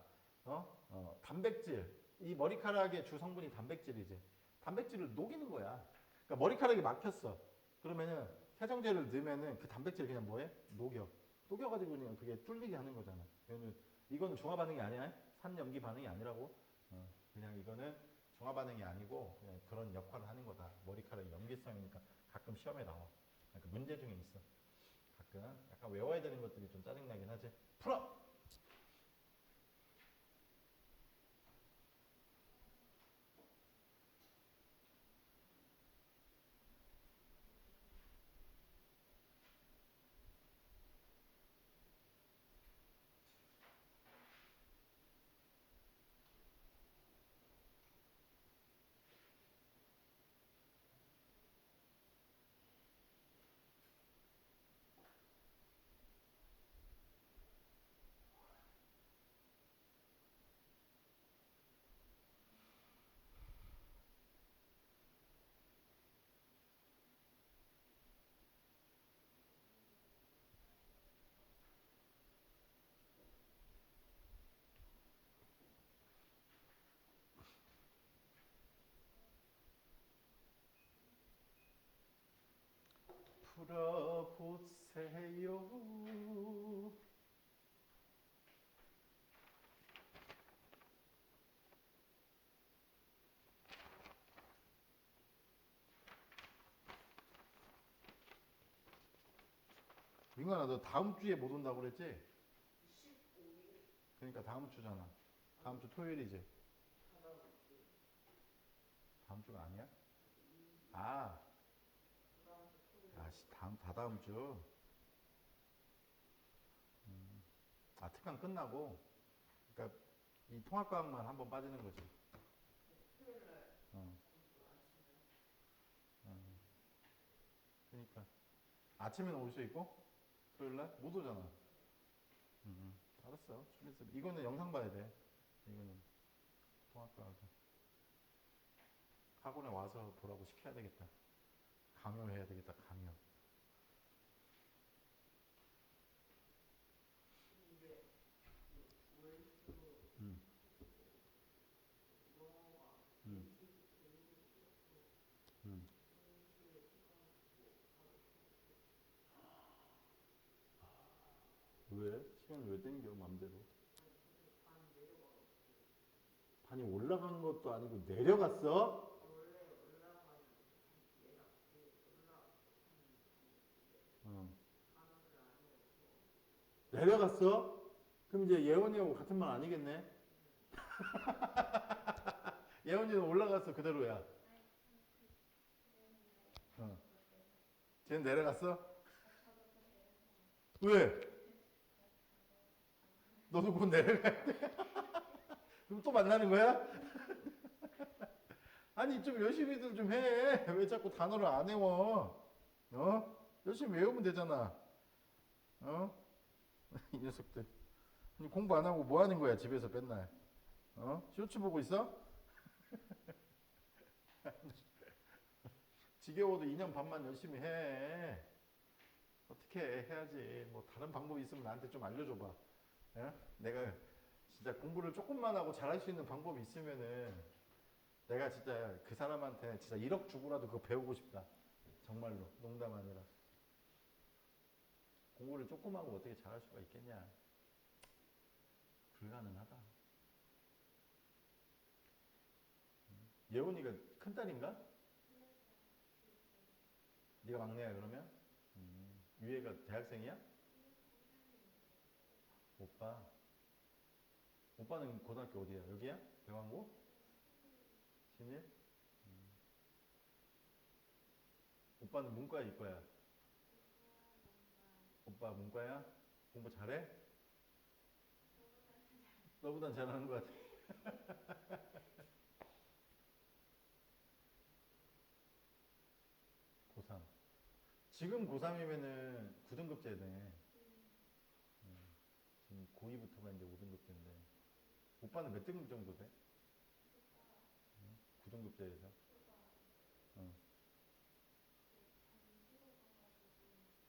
단백질 이 머리카락의 주 성분이 단백질이지. 단백질을 녹이는 거야. 그러니까 머리카락이 막혔어. 그러면은 세정제를 넣으면은 그 단백질 그냥 뭐해? 녹여가지고 그냥 그게 뚫리게 하는 거잖아. 이거는 중화 반응이 아니야. 산염기 반응이 아니라고. 그냥 이거는 중화 반응이 아니고 그냥 그런 역할을 하는 거다. 머리카락이 염기성이니까 가끔 시험에 나와. 그러니까 문제 중에 있어. 가끔 약간 외워야 되는 것들이 좀 짜증나긴 하지. 풀어! 풀어보세요. 민관아, 너 다음 주에 못 온다고 그랬지? 15일 그러니까 다음 주잖아. 다음 주 토요일이지. 다다음 주 다음 주가 아니야? 22일 아, 다다음 주 토요일 아씨, 다다음 주. 아, 특강 끝나고. 그러니까 이 통합과학만 한번 빠지는 거지. 토요일 날 어, 그 아침에 어. 그러니까 아침에는 올 수 있고 토요일 날 못 오잖아. 알았어. 좀 있어. 이거는 영상 봐야 돼. 이거는 통합과학. 학원에 와서 보라고 시켜야 되겠다. 강요해야 되겠다. 강요. 이게 그 월수 음, 영어가 음, 예습이 제일로 길어서 음. 동시에 시간도 가르쳐주고 왜? 시간을 왜 땡겨 맘대로? 아니 근데 반 내려가가지고 반이 올라간 것도 아니고 내려갔어? 원래 올라가는데 반 내려갔고 올라가서 하는데 어. 반을 안 외워서 내려갔어? 그럼 이제 예원이하고 같은 말 아니겠네? 예원이는 올라갔어 그대로야. 어. 쟤는 내려갔어? 왜? 너도 곧 내려가야 돼? 그럼 또 만나는 거야? 아니 좀 열심히들 좀 해. 왜 자꾸 단어를 안 외워? 어? 열심히 외우면 되잖아. 어? 이 녀석들. 공부 안 하고 뭐 하는 거야 집에서 맨날? 어? 쇼츠 보고 있어? 지겨워도 2년 반만 열심히 해. 어떻게 해야지. 뭐 다른 방법이 있으면 나한테 좀 알려줘봐. 예? 내가 진짜 공부를 조금만 하고 잘할 수 있는 방법이 있으면은 내가 진짜 그 사람한테 진짜 1억 주고라도 그거 배우고 싶다. 정말로. 농담 아니라. 공부를 조금 하고 어떻게 잘할 수가 있겠냐. 불가능하다. 예원이가 큰딸인가? 네가 막내야 그러면? 위에가 대학생이야? 오빠. 오빠는 고등학교 어디야? 여기야? 대광고? 신일? 오빠는 문과야 이과야? 오빠 문과야? 공부 잘해? 너보단 잘하는 것 같아. 고3. 지금 고3이면은 9등급제네. 지금 고2부터가 이제 5등급제인데. 오빠는 몇 등급 정도 돼? 9등급제에서. 어.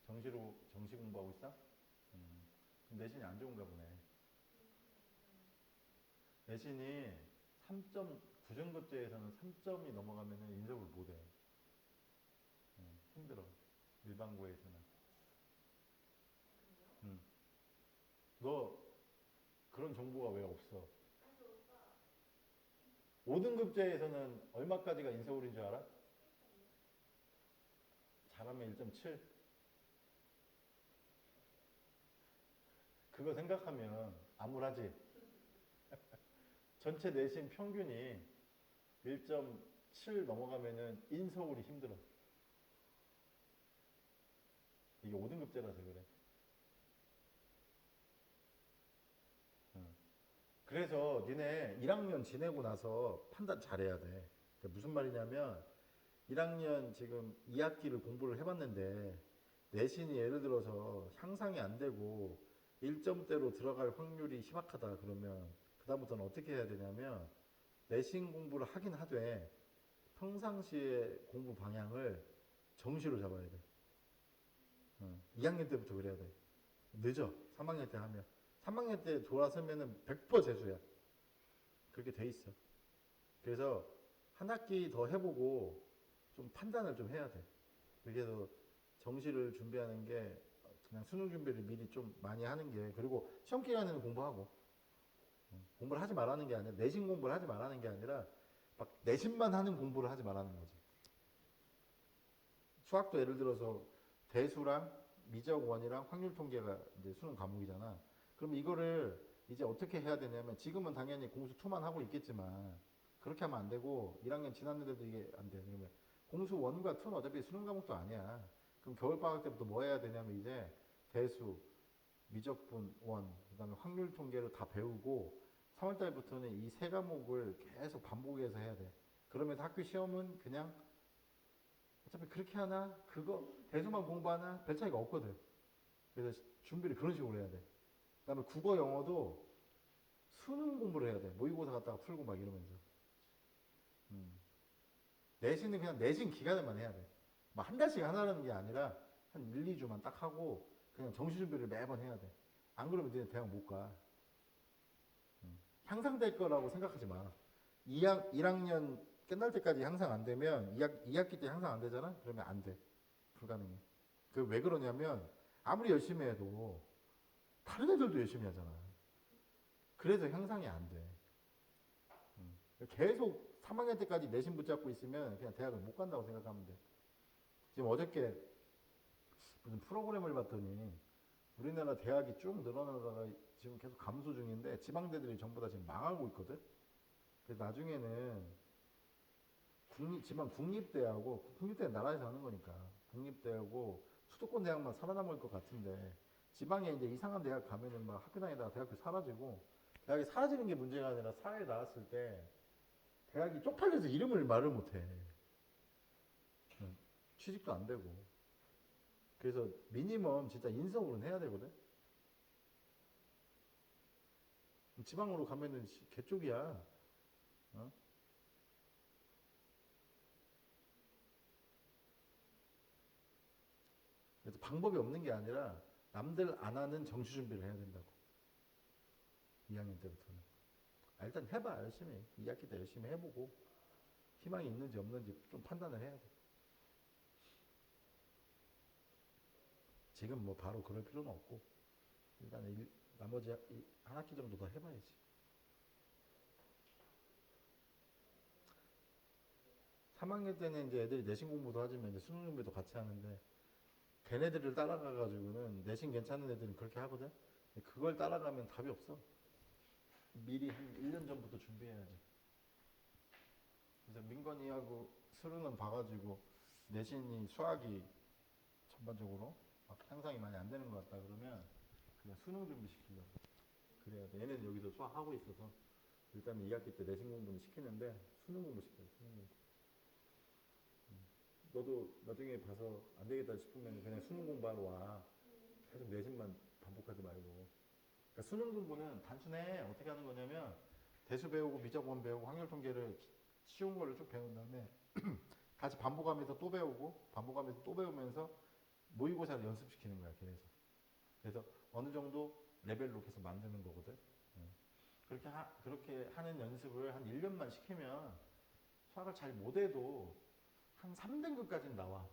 정시로, 정시 공부하고 있어? 그럼 내신이 안 좋은가 보네. 내신이 3점, 9등급제에서는 3점이 넘어가면은 인서울 못 해. 힘들어. 일반고에서는. 음. 너 그런 정보가 왜 없어? 5등급제에서는 얼마까지가 인서울인 줄 알아? 잘하면 1.7? 그거 생각하면 암울하지? 전체 내신 평균이 1.7 넘어가면은 인서울이 힘들어. 이게 5등급제라서 그래. 그래서 니네 1학년 지내고 나서 판단 잘해야 돼. 그러니까 무슨 말이냐면 1학년 지금 2학기를 공부를 해봤는데 내신이 예를 들어서 향상이 안 되고 1점대로 들어갈 확률이 희박하다 그러면 그다음부터는 어떻게 해야 되냐면 내신 공부를 하긴 하되 평상시에 공부 방향을 정시로 잡아야 돼. 2학년 때부터 그래야 돼. 늦어. 3학년 때 하면. 3학년 때 돌아서면은 100% 재수야. 그렇게 돼 있어. 그래서 한 학기 더 해보고 좀 판단을 좀 해야 돼. 그래서 정시를 준비하는 게 그냥 수능 준비를 미리 좀 많이 하는 게, 그리고 시험 기간에는 공부하고, 공부를 하지 말라는 게 아니라, 내신 공부를 하지 말라는 게 아니라 막 내신만 하는 공부를 하지 말라는 거지. 수학도 예를 들어서 대수랑 미적원이랑 확률 통계가 이제 수능 과목이잖아. 그럼 이거를 이제 어떻게 해야 되냐면, 지금은 당연히 공수 2만 하고 있겠지만 그렇게 하면 안 되고, 1학년 지났는데도 이게 안 돼. 그러면 공수 1과 2는 어차피 수능 과목도 아니야. 그럼 겨울방학 때부터 뭐 해야 되냐면, 이제 대수, 미적분 원, 그다음에 확률 통계를 다 배우고 3월 달부터는 이 세 과목을 계속 반복해서 해야 돼. 그러면서 학교 시험은 그냥 어차피 그렇게 하나 그거 대수만 공부하나 별 차이가 없거든. 그래서 준비를 그런 식으로 해야 돼. 그다음에 국어 영어도 수능 공부를 해야 돼. 모의고사 갖다가 풀고 막 이러면서. 내신은 그냥 내신 기간에만 해야 돼. 막 한 달씩 하나라는 게 아니라 한 1, 2주만 딱 하고 그냥 정시 준비를 매번 해야 돼. 안 그러면 이제 대학 못 가. 향상될 거라고 생각하지 마. 1학년 끝날 때까지 향상 안 되면 2학기 때 향상 안 되잖아? 그러면 안 돼. 불가능해. 그 왜 그러냐면, 아무리 열심히 해도 다른 애들도 열심히 하잖아. 그래서 향상이 안 돼. 계속 3학년 때까지 내신 붙잡고 있으면 그냥 대학을 못 간다고 생각하면 돼. 지금 어저께 무슨 프로그램을 봤더니 우리나라 대학이 쭉 늘어나다가 지금 계속 감소 중인데, 지방대들이 전부 다 지금 망하고 있거든. 그래서 나중에는 지방 국립대하고, 국립대는 나라에서 하는 거니까 국립대하고 수도권 대학만 살아남을 것 같은데, 지방에 이제 이상한 대학 가면은 막 학교 다니다가 대학교 사라지고, 대학이 사라지는 게 문제가 아니라 사회에 나왔을 때 대학이 쪽팔려서 이름을 말을 못해. 취직도 안 되고. 그래서 미니멈 진짜 인서울은 해야 되거든. 지방으로 가면은 개쪽이야. 어? 그래서 방법이 없는 게 아니라 남들 안 하는 정시 준비를 해야 된다고. 2학년 때부터는. 일단 해봐, 열심히. 2학기 때 열심히 해보고 희망이 있는지 없는지 좀 판단을 해야 돼. 지금 뭐 바로 그럴 필요는 없고, 일단 나머지 한 학기 정도 더 해봐야지. 3학년 때는 이제 애들이 내신 공부도 하지만 이제 수능 준비도 같이 하는데, 걔네들을 따라가가지고는 내신 괜찮은 애들은 그렇게 하거든. 그걸 따라가면 답이 없어. 미리 한 1년 전부터 준비해야지. 그래서 민건이하고 수능은 봐가지고 내신이 수학이 전반적으로 막 향상이 많이 안 되는 것 같다 그러면 그냥 수능 준비 시키려고. 그래야 돼. 얘는 여기서 수학 하고 있어서 일단 2학기 때 내신 공부는 시키는데, 수능 공부 시켜요. 수능 공부. 너도 나중에 봐서 안 되겠다 싶으면 그냥 수능 공부하러 와. 계속 내신만 반복하지 말고. 그러니까 수능 공부는 단순해. 어떻게 하는 거냐면, 대수 배우고 미적원 배우고 확률 통계를 쉬운 걸로 쭉 배운 다음에 다시 반복하면서 또 배우고 반복하면서 또 배우면서 모의고사를 연습시키는 거야. 그래서 어느 정도 레벨로 계속 만드는 거거든. 그렇게 하는 연습을 한 1년만 시키면 수학을 잘 못해도 한 3등급까지는 나와.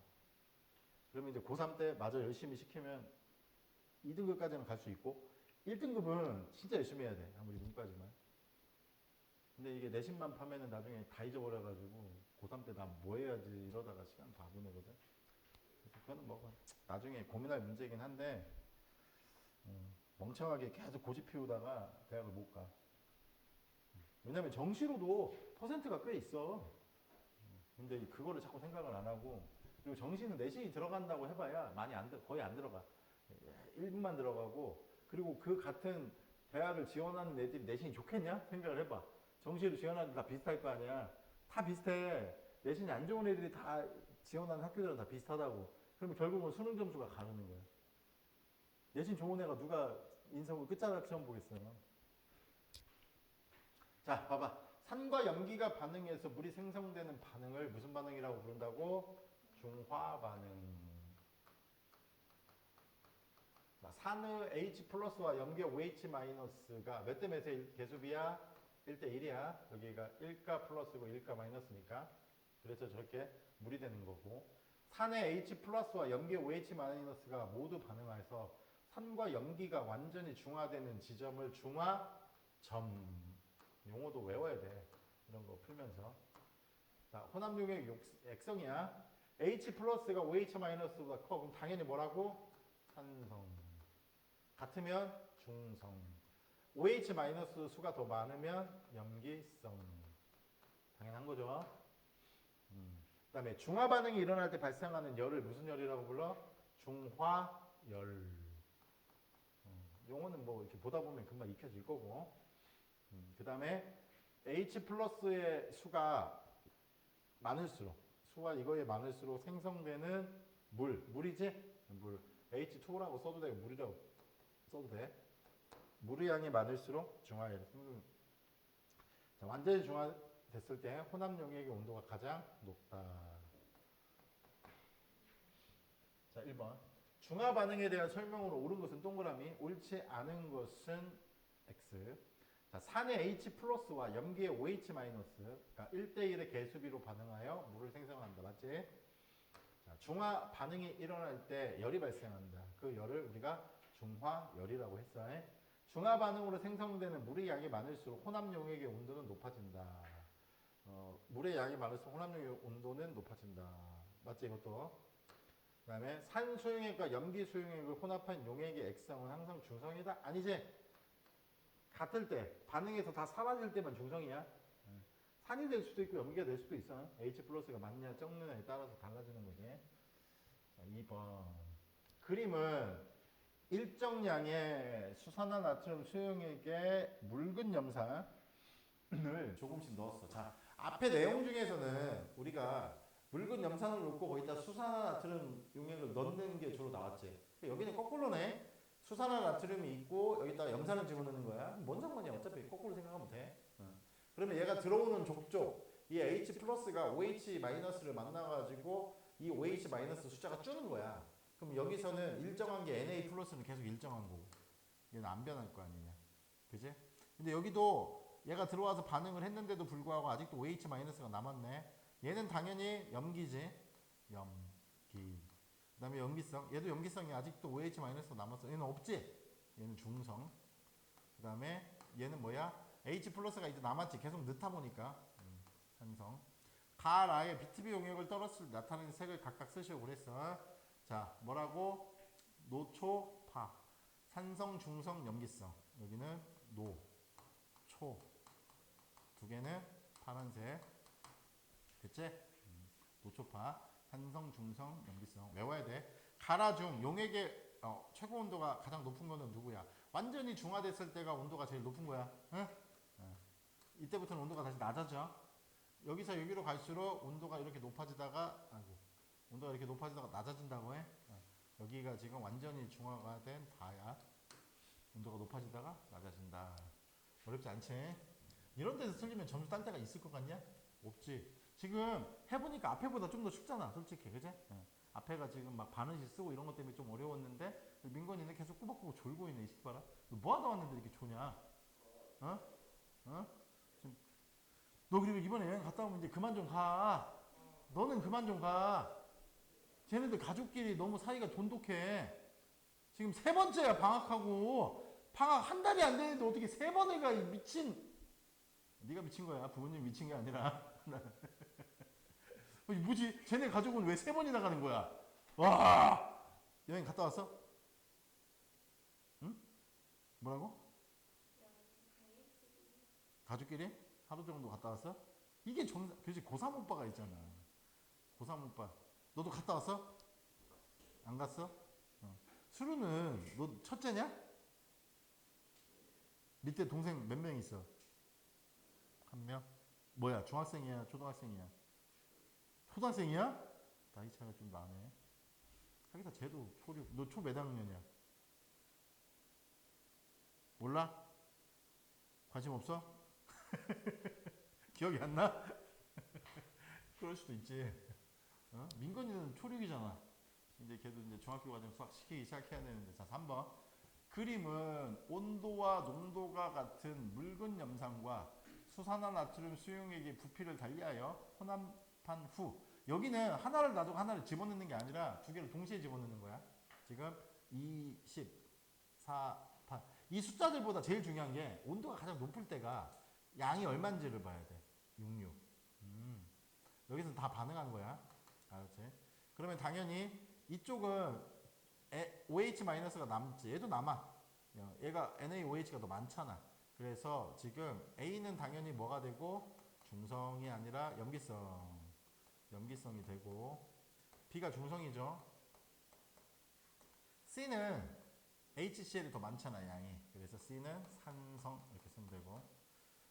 그러면 이제 고3 때 마저 열심히 시키면 2등급까지는 갈 수 있고, 1등급은 진짜 열심히 해야 돼. 아무리 문과지만. 근데 이게 내신만 파면은 나중에 다 잊어버려가지고 고3 때 나 뭐 해야지 이러다가 시간 다 보내거든. 그래서 그거는 뭐 나중에 고민할 문제이긴 한데, 멍청하게 계속 고집 피우다가 대학을 못 가. 왜냐면 정시로도 퍼센트가 꽤 있어. 근데 그거를 자꾸 생각을 안 하고, 그리고 정시는 내신이 들어간다고 해봐야 많이 거의 안 들어가. 1분만 들어가고, 그리고 그 같은 대학을 지원하는 애들이 내신이 좋겠냐? 생각을 해봐. 정시를 지원하는 다 비슷할 거 아니야. 다 비슷해. 내신이 안 좋은 애들이 다 지원하는 학교들은 다 비슷하다고. 그러면 결국은 수능 점수가 가르는 거야. 내신 좋은 애가 누가 인서울 끝자락 시험 보겠어요. 자, 봐봐. 산과 염기가 반응해서 물이 생성되는 반응을 무슨 반응이라고 부른다고? 중화 반응. 산의 H 플러스와 염기의 OH 마이너스가 몇 대 몇의 개수비야? 1대 1이야. 여기가 1가 플러스고 1가 마이너스니까. 그래서 저렇게 물이 되는 거고. 산의 H 플러스와 염기의 OH 마이너스가 모두 반응해서 산과 염기가 완전히 중화되는 지점을 중화점. 용어도 외워야 돼. 이런 거 풀면서. 자, 혼합용액 액성이야. H 플러스가 OH 마이너스보다 커. 그럼 당연히 뭐라고? 산성. 같으면 중성. OH 마이너스 수가 더 많으면 염기성. 당연한 거죠. 그다음에 중화 반응이 일어날 때 발생하는 열을 무슨 열이라고 불러? 중화열. 용어는 뭐 이렇게 보다 보면 금방 익혀질 거고. 그다음에 H 플러스의 수가 많을수록 수가 이거에 많을수록 생성되는 물이지? 물. H2라고 써도 되고 물이라고 써도 돼. 물의 양이 많을수록 중화열. 자, 완전히 중화됐을 때 혼합 용액의 온도가 가장 높다. 자, 1번. 중화 반응에 대한 설명으로 옳은 것은 동그라미, 옳지 않은 것은 X. 자, 산의 H 플러스와 염기의 OH 마이너스가 1대1의 개수비로 반응하여 물을 생성한다. 맞지? 자, 중화 반응이 일어날 때 열이 발생한다. 그 열을 우리가 중화열이라고 했어. 중화 반응으로 생성되는 물의 양이 많을수록 혼합 용액의 온도는 높아진다. 물의 양이 많을수록 혼합 용액의 온도는 높아진다. 맞지 이것도? 그 다음에 산 수용액과 염기 수용액을 혼합한 용액의 액성은 항상 중성이다? 아니지? 같을 때, 반응에서 다 사라질 때만 중성이야. 산이 될 수도 있고 염기가 될 수도 있어. H 플러스가 많냐 적느냐에 따라서 달라지는 거지. 자, 2번. 그림은 일정량의 수산화 나트륨 수용액에 묽은 염산을 조금씩 넣었어. 자, 앞에 내용 중에서는 우리가 묽은 염산을 넣고 거기다 수산화 나트륨 용액을 넣는 게 주로 나왔지. 여기는 거꾸로네. 수산화 나트륨이 있고 여기다가 염산을 집어넣는 거야. 뭔 상관이야? 어차피 거꾸로 생각하면 돼. 그러면 얘가 들어오는 족족 이 H 플러스가 OH 마이너스를 만나가지고 이 OH 마이너스 숫자가 줄는 거야. 그럼 여기서는 일정한 게 NA 플러스는 계속 일정한 거고 얘는 안 변할 거 아니냐. 그지? 근데 여기도 얘가 들어와서 반응을 했는데도 불구하고 아직도 OH 마이너스가 남았네. 얘는 당연히 염기지. 염기. 그 다음에 염기성. 얘도 염기성이 아직도 OH 마이너스가 남았어. 얘는 없지? 얘는 중성. 그 다음에 얘는 뭐야? H 플러스가 이제 남았지. 계속 넣다 보니까. 산성. 가라의 BTB 용액을 떨었을 때 나타나는 색을 각각 쓰시고 그랬어. 자, 뭐라고? 노초파. 산성, 중성, 염기성. 여기는 노, 초. 두 개는 파란색. 됐지? 노초파. 산성, 중성, 염기성. 외워야 돼. 가라 중 용액의 최고 온도가 가장 높은 거는 누구야? 완전히 중화됐을 때가 온도가 제일 높은 거야. 응? 이때부터는 온도가 다시 낮아져. 여기서 여기로 갈수록 온도가 이렇게 높아지다가 온도가 이렇게 높아지다가 낮아진다고 해. 여기가 지금 완전히 중화가 된 다야. 온도가 높아지다가 낮아진다. 어렵지 않지? 이런 데서 틀리면 점수 딴 데가 있을 것 같냐? 없지. 지금 해보니까 앞에보다 좀 더 쉽잖아, 솔직히. 그지? 앞에가 지금 막 바느질 쓰고 이런 것 때문에 좀 어려웠는데 민건이는 계속 꾸벅꾸벅 졸고 있네. 이 새끼 봐라. 너 뭐하다 왔는데 이렇게 조냐? 어? 어? 지금 너 그리고 이번에 여행 갔다 오면 이제 그만 좀 가. 너는 그만 좀 가. 쟤네들 가족끼리 너무 사이가 돈독해. 지금 세 번째야 방학하고. 방학 한 달이 안 되는데 어떻게 세 번을 가. 이 미친. 네가 미친 거야. 부모님 미친 게 아니라. 뭐지? 쟤네 가족은 왜 세 번이나 가는 거야? 와! 여행 갔다 왔어? 응? 뭐라고? 가족끼리? 하루 정도 갔다 왔어? 이게 정상, 그렇지. 고3 오빠가 있잖아. 고3 오빠. 너도 갔다 왔어? 안 갔어? 수루는 너 첫째냐? 밑에 동생 몇 명 있어? 한 명? 뭐야? 중학생이야? 초등학생이야? 초등학생이야? 나이 차이가 좀 나네. 하기다 쟤도 초류. 너 초 몇 학년이야? 몰라? 관심 없어? 기억이 안 나? 그럴 수도 있지. 민건이는 초육이잖아. 이제 걔도 이제 중학교 과정 수학 시키기 시작해야 되는데. 자, 3번. 그림은 온도와 농도가 같은 묽은 염산과 수산화 나트륨 수용액의 부피를 달리하여 혼합한 후 여기는 하나를 놔두고 하나를 집어넣는 게 아니라 두 개를 동시에 집어넣는 거야. 지금 20, 4, 8. 이 숫자들보다 제일 중요한 게 온도가 가장 높을 때가 양이 얼마인지를 봐야 돼. 66. 여기서 다 반응한 거야. 알았지? 그러면 당연히 이쪽은 OH-가 남지. 얘도 남아. 얘가 NaOH가 더 많잖아. 그래서 지금 A는 당연히 뭐가 되고 중성이 아니라 염기성이 되고 B가 중성이죠. C는 HCl이 더 많잖아, 양이. 그래서 C는 산성 이렇게 쓰면 되고.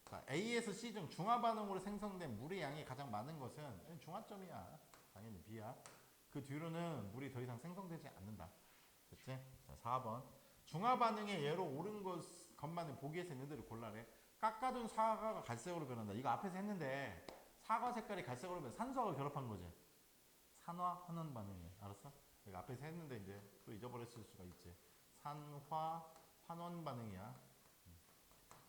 자, A에서 C 중 중화 반응으로 생성된 물의 양이 가장 많은 것은 중화점이야. 당연히 B야. 그 뒤로는 물이 더 이상 생성되지 않는다. 됐지? 자, 4번. 중화 반응의 예로 옳은 것만을 보기에서 있는 대로 골라래. 깎아둔 사과가 갈색으로 변한다. 이거 앞에서 했는데 사과 색깔이 갈색으로 변해. 산소가 결합한 거지. 산화 환원 반응이야. 알았어? 이거 앞에서 했는데 이제 또 잊어버렸을 수가 있지. 산화 환원 반응이야.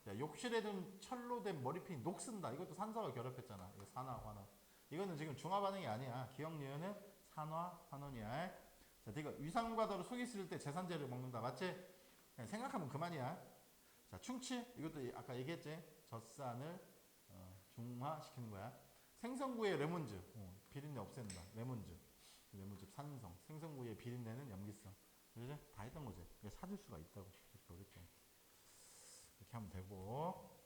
야, 욕실에 둔 철로 된 머리핀 녹슨다. 이것도 산소가 결합했잖아. 이거 산화 환원. 이거는 지금 중화 반응이 아니야. 기억 니은은 산화 환원이야. 자, 이거 위산과도로 속이 쓸 때 제산제를 먹는다. 맞지? 그냥 생각하면 그만이야. 자, 충치. 이것도 아까 얘기했지. 젖산을 중화시키는 거야. 생성구의 레몬즙. 비린내 없앤다. 레몬즙 산성. 생성구의 비린내는 염기성. 그지? 다 했던 거지. 이게 찾을 수가 있다고. 이렇게 어렵죠. 이렇게 하면 되고.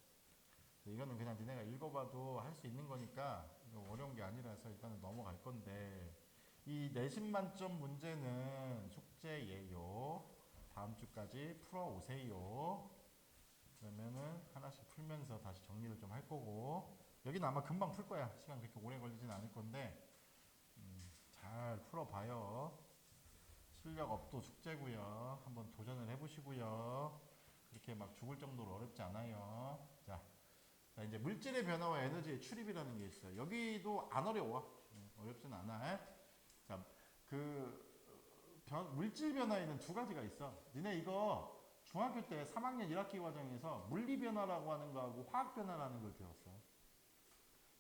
이거는 그냥 니네가 읽어봐도 할 수 있는 거니까 이거 어려운 게 아니라서 일단은 넘어갈 건데, 이 내신 만점 문제는 숙제예요. 다음 주까지 풀어오세요. 그러면은 하나씩 풀면서 다시 정리를 좀 할 거고, 여기는 아마 금방 풀 거야. 시간 그렇게 오래 걸리진 않을 건데 잘 풀어봐요. 실력 업도 숙제고요. 한번 도전을 해보시고요. 그렇게 막 죽을 정도로 어렵지 않아요. 자, 이제 물질의 변화와 에너지의 출입이라는 게 있어요. 여기도 안 어려워. 어렵진 않아. 자, 물질 변화에는 두 가지가 있어. 니네 이거 중학교 때 3학년 1학기 과정에서 물리 변화라고 하는 거하고 화학 변화라는 걸 배웠어.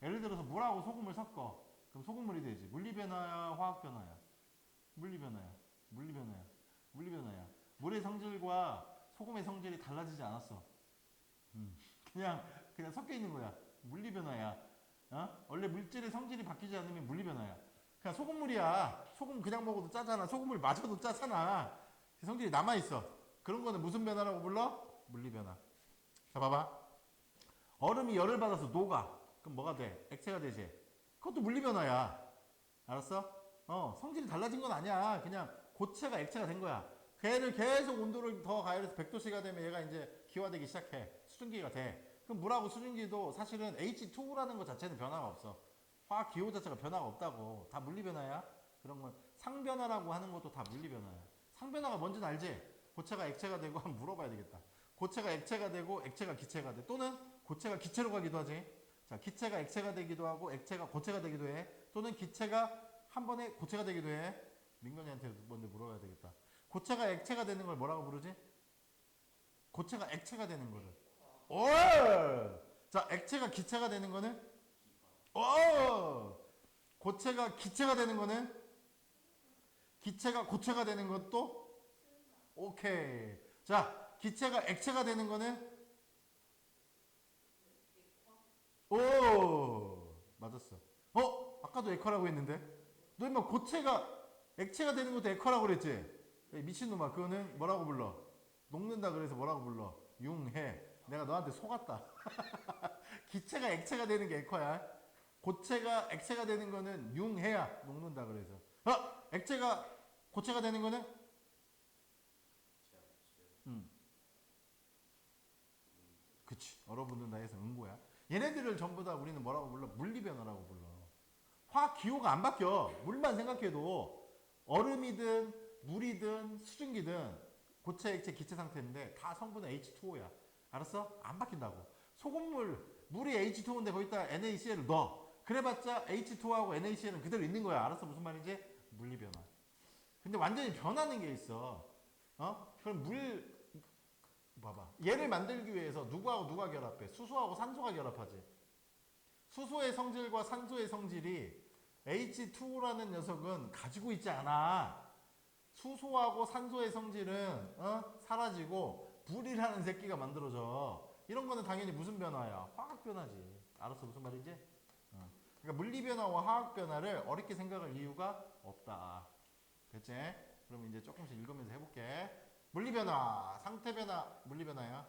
예를 들어서 물하고 소금을 섞어. 그럼 소금물이 되지. 물리 변화야, 화학 변화야? 물리 변화야. 물의 성질과 소금의 성질이 달라지지 않았어. 그냥 섞여 있는 거야. 물리 변화야. 원래 물질의 성질이 바뀌지 않으면 물리 변화야. 그냥 소금물이야. 소금 그냥 먹어도 짜잖아. 소금물 마셔도 짜잖아. 그 성질이 남아있어. 그런 거는 무슨 변화라고 불러? 물리 변화. 자, 봐봐. 얼음이 열을 받아서 녹아. 그럼 뭐가 돼? 액체가 되지. 그것도 물리 변화야. 알았어? 성질이 달라진 건 아니야. 그냥 고체가 액체가 된 거야. 걔를 계속 온도를 더 가열해서 100도씨가 되면 얘가 이제 기화되기 시작해. 수증기가 돼. 그럼 물하고 수증기도 사실은 H2라는 것 자체는 변화가 없어. 화학 기호 자체가 변화가 없다고. 다 물리 변화야. 그런 건 상변화라고 하는 것도 다 물리 변화야. 상변화가 뭔지는 알지? 고체가 액체가 되고 한번 물어봐야 되겠다. 고체가 액체가 되고 액체가 기체가 돼. 또는 고체가 기체로 가기도 하지. 자, 기체가 액체가 되기도 하고 액체가 고체가 되기도 해. 또는 기체가 한 번에 고체가 되기도 해. 민건이한테 먼저 물어봐야 되겠다. 고체가 액체가 되는 걸 뭐라고 부르지? 고체가 액체가 되는 거를. 오! 자, 액체가 기체가 되는 거는? 오! 고체가 기체가 되는 거는? 기체가 고체가 되는 것도? 오케이. 자, 기체가 액체가 되는 거는? 오! 맞았어. 아까도 액화라고 했는데? 너 임마 고체가 액체가 되는 것도 액화라고 그랬지? 미친놈아, 그거는 뭐라고 불러? 녹는다 그래서 뭐라고 불러? 융해. 내가 너한테 속았다. 기체가 액체가 되는 게 액화야. 고체가 액체가 되는 거는 융해야 녹는다 그래서. 액체가 고체가 되는 거는? 그치. 얼어붙는다 해서 응고야. 얘네들을 전부 다 우리는 뭐라고 불러? 물리변화라고 불러. 화학 기호가 안 바뀌어. 물만 생각해도 얼음이든 물이든 수증기든 고체, 액체, 기체 상태인데 다 성분은 H2O야. 알았어? 안 바뀐다고. 물이 H2O인데 거기다 NaCl을 넣어. 그래봤자 H2O하고 NaCl은 그대로 있는 거야. 알았어? 무슨 말인지? 물리변화. 근데 완전히 변하는 게 있어. 그럼 봐봐. 얘를 만들기 위해서 누구하고 누가 결합해? 수소하고 산소가 결합하지. 수소의 성질과 산소의 성질이 H2O라는 녀석은 가지고 있지 않아. 수소하고 산소의 성질은 사라지고 불이라는 새끼가 만들어져. 이런 거는 당연히 무슨 변화야? 화학 변화지. 알았어 무슨 말인지? 그러니까 물리 변화와 화학 변화를 어렵게 생각할 이유가 없다. 그치? 그럼 이제 조금씩 읽으면서 해볼게. 물리 변화, 상태 변화, 물리 변화야.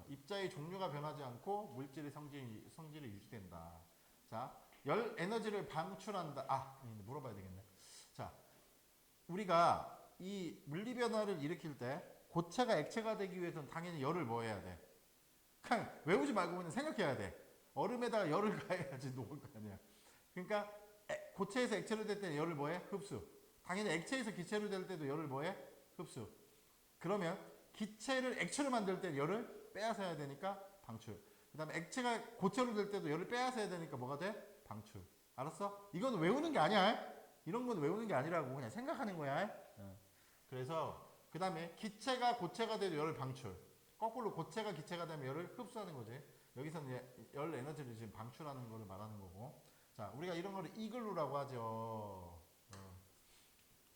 입자의 종류가 변하지 않고 물질의 성질이 유지된다. 자, 열 에너지를 방출한다. 물어봐야 되겠네. 자, 우리가 이 물리 변화를 일으킬 때 고체가 액체가 되기 위해서는 당연히 열을 뭐 해야 돼? 그냥 외우지 말고 그냥 생각해야 돼. 얼음에다가 열을 가해야지 녹을 거 아니야. 그러니까 고체에서 액체로 될 때는 열을 뭐해? 흡수. 당연히 액체에서 기체로 될 때도 열을 뭐해? 흡수. 그러면 기체를 액체로 만들 때 열을 빼앗아야 해야 되니까 방출. 그 다음에 액체가 고체로 될 때도 열을 빼앗아야 되니까 뭐가 돼? 방출. 알았어? 이건 외우는 게 아니야. 이런 건 외우는 게 아니라고 그냥 생각하는 거야. 그래서 그 다음에 기체가 고체가 돼도 열을 방출. 거꾸로 고체가 기체가 되면 열을 흡수하는 거지. 여기서는 열 에너지를 지금 방출하는 거를 말하는 거고. 자, 우리가 이런 거를 이글루라고 하죠.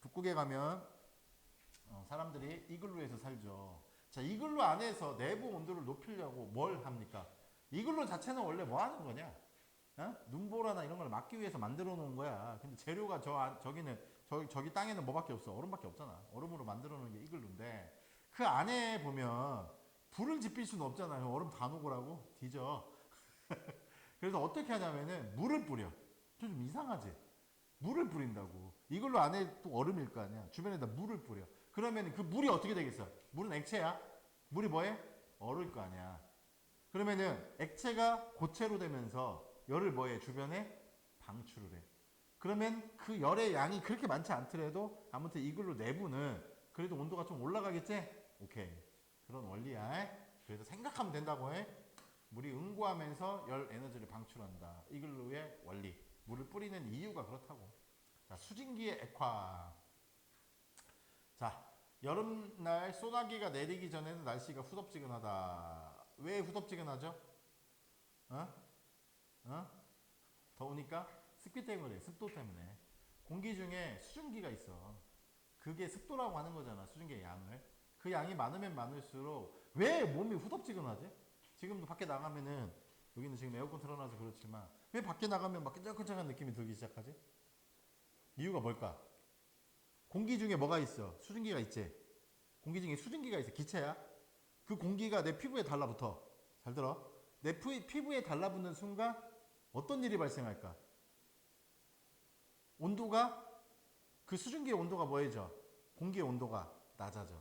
북극에 가면 사람들이 이글루에서 살죠. 자, 이글루 안에서 내부 온도를 높이려고 뭘 합니까? 이글루 자체는 원래 뭐 하는 거냐? 눈보라나 이런 걸 막기 위해서 만들어 놓은 거야. 근데 재료가 저기 땅에는 뭐밖에 없어? 얼음밖에 없잖아. 얼음으로 만들어 놓은 게 이글루인데 그 안에 보면 불을 지필 수는 없잖아요. 얼음 다 녹으라고 뒤져. 그래서 어떻게 하냐면은 물을 뿌려. 좀 이상하지? 물을 뿌린다고. 이걸로 안에 또 얼음일 거 아니야. 주변에다 물을 뿌려. 그러면 그 물이 어떻게 되겠어? 물은 액체야. 물이 뭐해? 얼을 거 아니야. 그러면은 액체가 고체로 되면서 열을 뭐해? 주변에 방출을 해. 그러면 그 열의 양이 그렇게 많지 않더라도 아무튼 이글루 내부는 그래도 온도가 좀 올라가겠지? 오케이. 그런 원리야. 그래서 생각하면 된다고 해. 물이 응고하면서 열 에너지를 방출한다. 이글루의 원리. 물을 뿌리는 이유가 그렇다고. 자, 수증기의 액화. 자, 여름날 소나기가 내리기 전에는 날씨가 후덥지근하다. 왜 후덥지근하죠? 더우니까? 습기 때문에, 습도 때문에. 공기 중에 수증기가 있어. 그게 습도라고 하는 거잖아, 수증기의 양을. 그 양이 많으면 많을수록 왜 몸이 후덥지근하지? 지금도 밖에 나가면은, 여기는 지금 에어컨 틀어놔서 그렇지만 왜 밖에 나가면 막 끈적끈적한 느낌이 들기 시작하지? 이유가 뭘까? 공기 중에 뭐가 있어? 수증기가 있지? 공기 중에 수증기가 있어. 기체야. 그 공기가 내 피부에 달라붙어. 잘 들어. 내 피부에 달라붙는 순간 어떤 일이 발생할까? 온도가, 그 수증기의 온도가 뭐해져? 공기의 온도가 낮아져.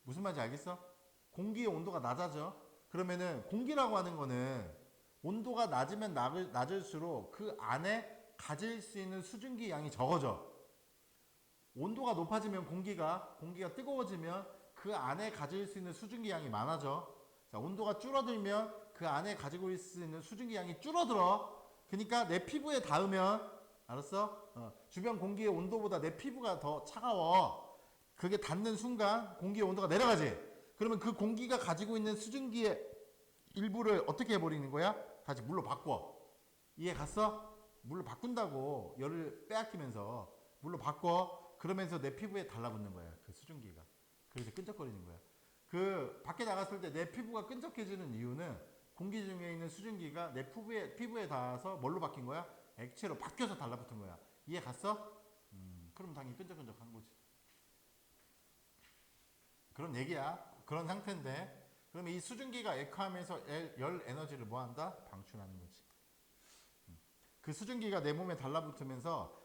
무슨 말인지 알겠어? 공기의 온도가 낮아져. 그러면은 공기라고 하는 거는 온도가 낮으면 낮을수록 그 안에 가질 수 있는 수증기 양이 적어져. 온도가 높아지면 공기가 뜨거워지면 그 안에 가질 수 있는 수증기 양이 많아져. 자, 온도가 줄어들면 그 안에 가지고 있을 수 있는 수증기 양이 줄어들어. 그러니까 내 피부에 닿으면, 알았어? 주변 공기의 온도보다 내 피부가 더 차가워. 그게 닿는 순간 공기의 온도가 내려가지. 그러면 그 공기가 가지고 있는 수증기의 일부를 어떻게 해버리는 거야? 다시 물로 바꿔. 이해 갔어? 물로 바꾼다고. 열을 빼앗기면서 물로 바꿔. 그러면서 내 피부에 달라붙는 거야, 그 수증기가. 그래서 끈적거리는 거야. 그 밖에 나갔을 때 내 피부가 끈적해지는 이유는 공기 중에 있는 수증기가 내 피부에 닿아서 뭘로 바뀐 거야? 액체로 바뀌어서 달라붙은 거야. 이해 갔어? 그럼 당연히 끈적끈적한 거지. 그런 얘기야. 그런 상태인데, 그러면 이 수증기가 액화하면서 열 에너지를 뭐 한다? 방출하는 거지. 그 수증기가 내 몸에 달라붙으면서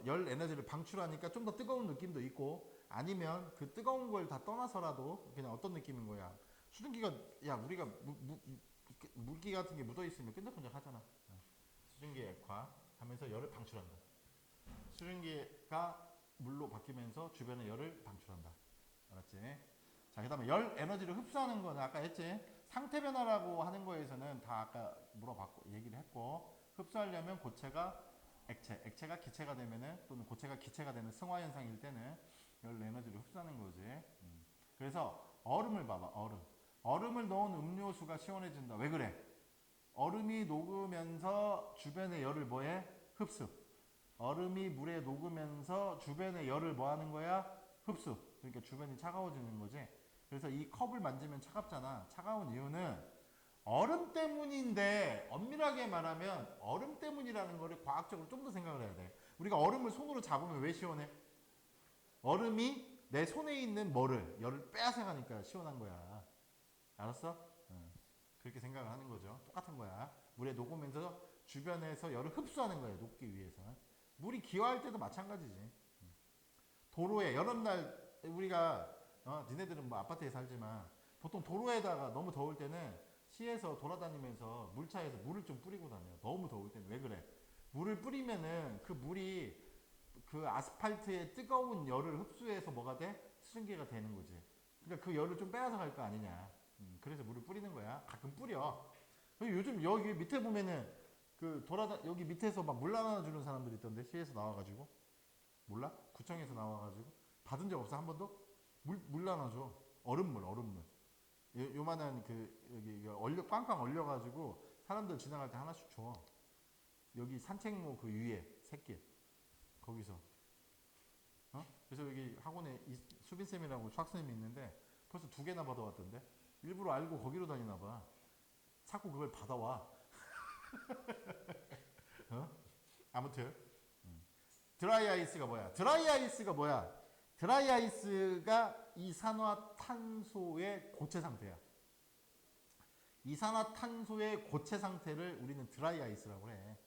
열 에너지를 방출하니까 좀 더 뜨거운 느낌도 있고, 아니면 그 뜨거운 걸 다 떠나서라도 그냥 어떤 느낌인 거야? 수증기가, 야, 우리가 물기 같은 게 묻어 있으면 끈적끈적 하잖아. 수증기 액화 하면서 열을 방출한다. 수증기가 물로 바뀌면서 주변에 열을 방출한다. 알았지? 자, 그 다음에 열 에너지를 흡수하는 거는 아까 했지? 상태 변화라고 하는 거에서는 다 아까 물어봤고, 얘기를 했고, 흡수하려면 고체가 액체가 기체가 되면은, 또는 고체가 기체가 되는 승화 현상일 때는 열 에너지를 흡수하는 거지. 그래서 얼음을 봐봐, 얼음. 얼음을 넣은 음료수가 시원해진다. 왜 그래? 얼음이 녹으면서 주변의 열을 뭐해? 흡수. 얼음이 물에 녹으면서 주변의 열을 뭐 하는 거야? 흡수. 그러니까 주변이 차가워지는 거지. 그래서 이 컵을 만지면 차갑잖아. 차가운 이유는 얼음 때문인데 엄밀하게 말하면 얼음 때문이라는 거를 과학적으로 좀 더 생각을 해야 돼. 우리가 얼음을 손으로 잡으면 왜 시원해? 얼음이 내 손에 있는 뭐를 열을 빼앗아가니까 시원한 거야. 알았어? 그렇게 생각을 하는 거죠. 똑같은 거야. 물에 녹으면서 주변에서 열을 흡수하는 거예요. 녹기 위해서. 물이 기화할 때도 마찬가지지. 도로에 여름날 우리가 니네들은 뭐 아파트에 살지만 보통 도로에다가 너무 더울 때는 시에서 돌아다니면서 물차에서 물을 좀 뿌리고 다녀. 너무 더울 때는 왜 그래? 물을 뿌리면은 그 물이 그 아스팔트의 뜨거운 열을 흡수해서 뭐가 돼? 수증기가 되는 거지. 그러니까 그 열을 좀 빼앗아 갈 거 아니냐. 그래서 물을 뿌리는 거야. 가끔 뿌려. 그리고 요즘 여기 밑에 보면은 여기 밑에서 막 물 나눠 주는 사람들 있던데 시에서 나와가지고 몰라? 구청에서 나와가지고 받은 적 없어 한 번도? 물 나눠줘. 얼음물. 요만한 여기 얼려 꽝꽝 얼려가지고 사람들 지나갈 때 하나씩 줘. 여기 산책로 그 위에 샛길 거기서. 그래서 여기 학원에 수빈 쌤이라고 수학생님이 있는데 벌써 2개나 받아왔던데. 일부러 알고 거기로 다니나 봐. 자꾸 그걸 받아와. 아무튼 드라이 아이스가 뭐야? 드라이 아이스가 이산화탄소의 고체 상태야. 이산화탄소의 고체 상태를 우리는 드라이 아이스라고 해.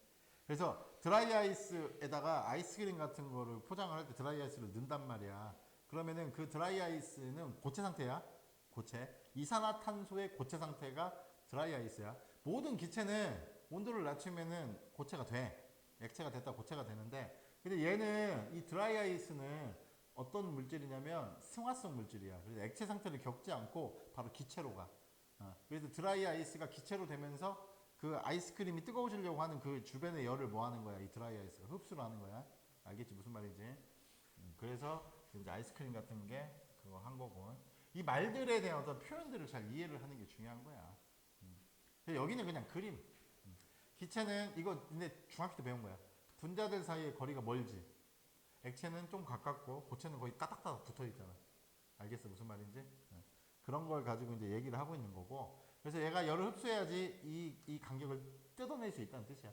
그래서 드라이 아이스에다가 아이스크림 같은 거를 포장을 할 때 드라이 아이스를 넣는단 말이야. 그러면은 그 드라이 아이스는 고체 상태야. 고체. 이산화탄소의 고체 상태가 드라이 아이스야. 모든 기체는 온도를 낮추면은 고체가 돼. 액체가 됐다 고체가 되는데, 근데 얘는 이 드라이 아이스는 어떤 물질이냐면 승화성 물질이야. 그래서 액체 상태를 겪지 않고 바로 기체로 가. 그래서 드라이 아이스가 기체로 되면서 그 아이스크림이 뜨거워지려고 하는 그 주변의 열을 뭐 하는 거야? 이 드라이 아이스가 흡수를 하는 거야. 알겠지? 무슨 말인지. 그래서 이제 아이스크림 같은 게 그거 한 거고. 이 말들에 대한 어떤 표현들을 잘 이해를 하는 게 중요한 거야. 여기는 그냥 그림. 기체는 이거 근데 중학교 때 배운 거야. 분자들 사이의 거리가 멀지. 액체는 좀 가깝고 고체는 거의 따닥따닥 붙어 있잖아. 알겠어? 무슨 말인지? 그런 걸 가지고 이제 얘기를 하고 있는 거고. 그래서 얘가 열을 흡수해야지 이 간격을 뜯어낼 수 있다는 뜻이야.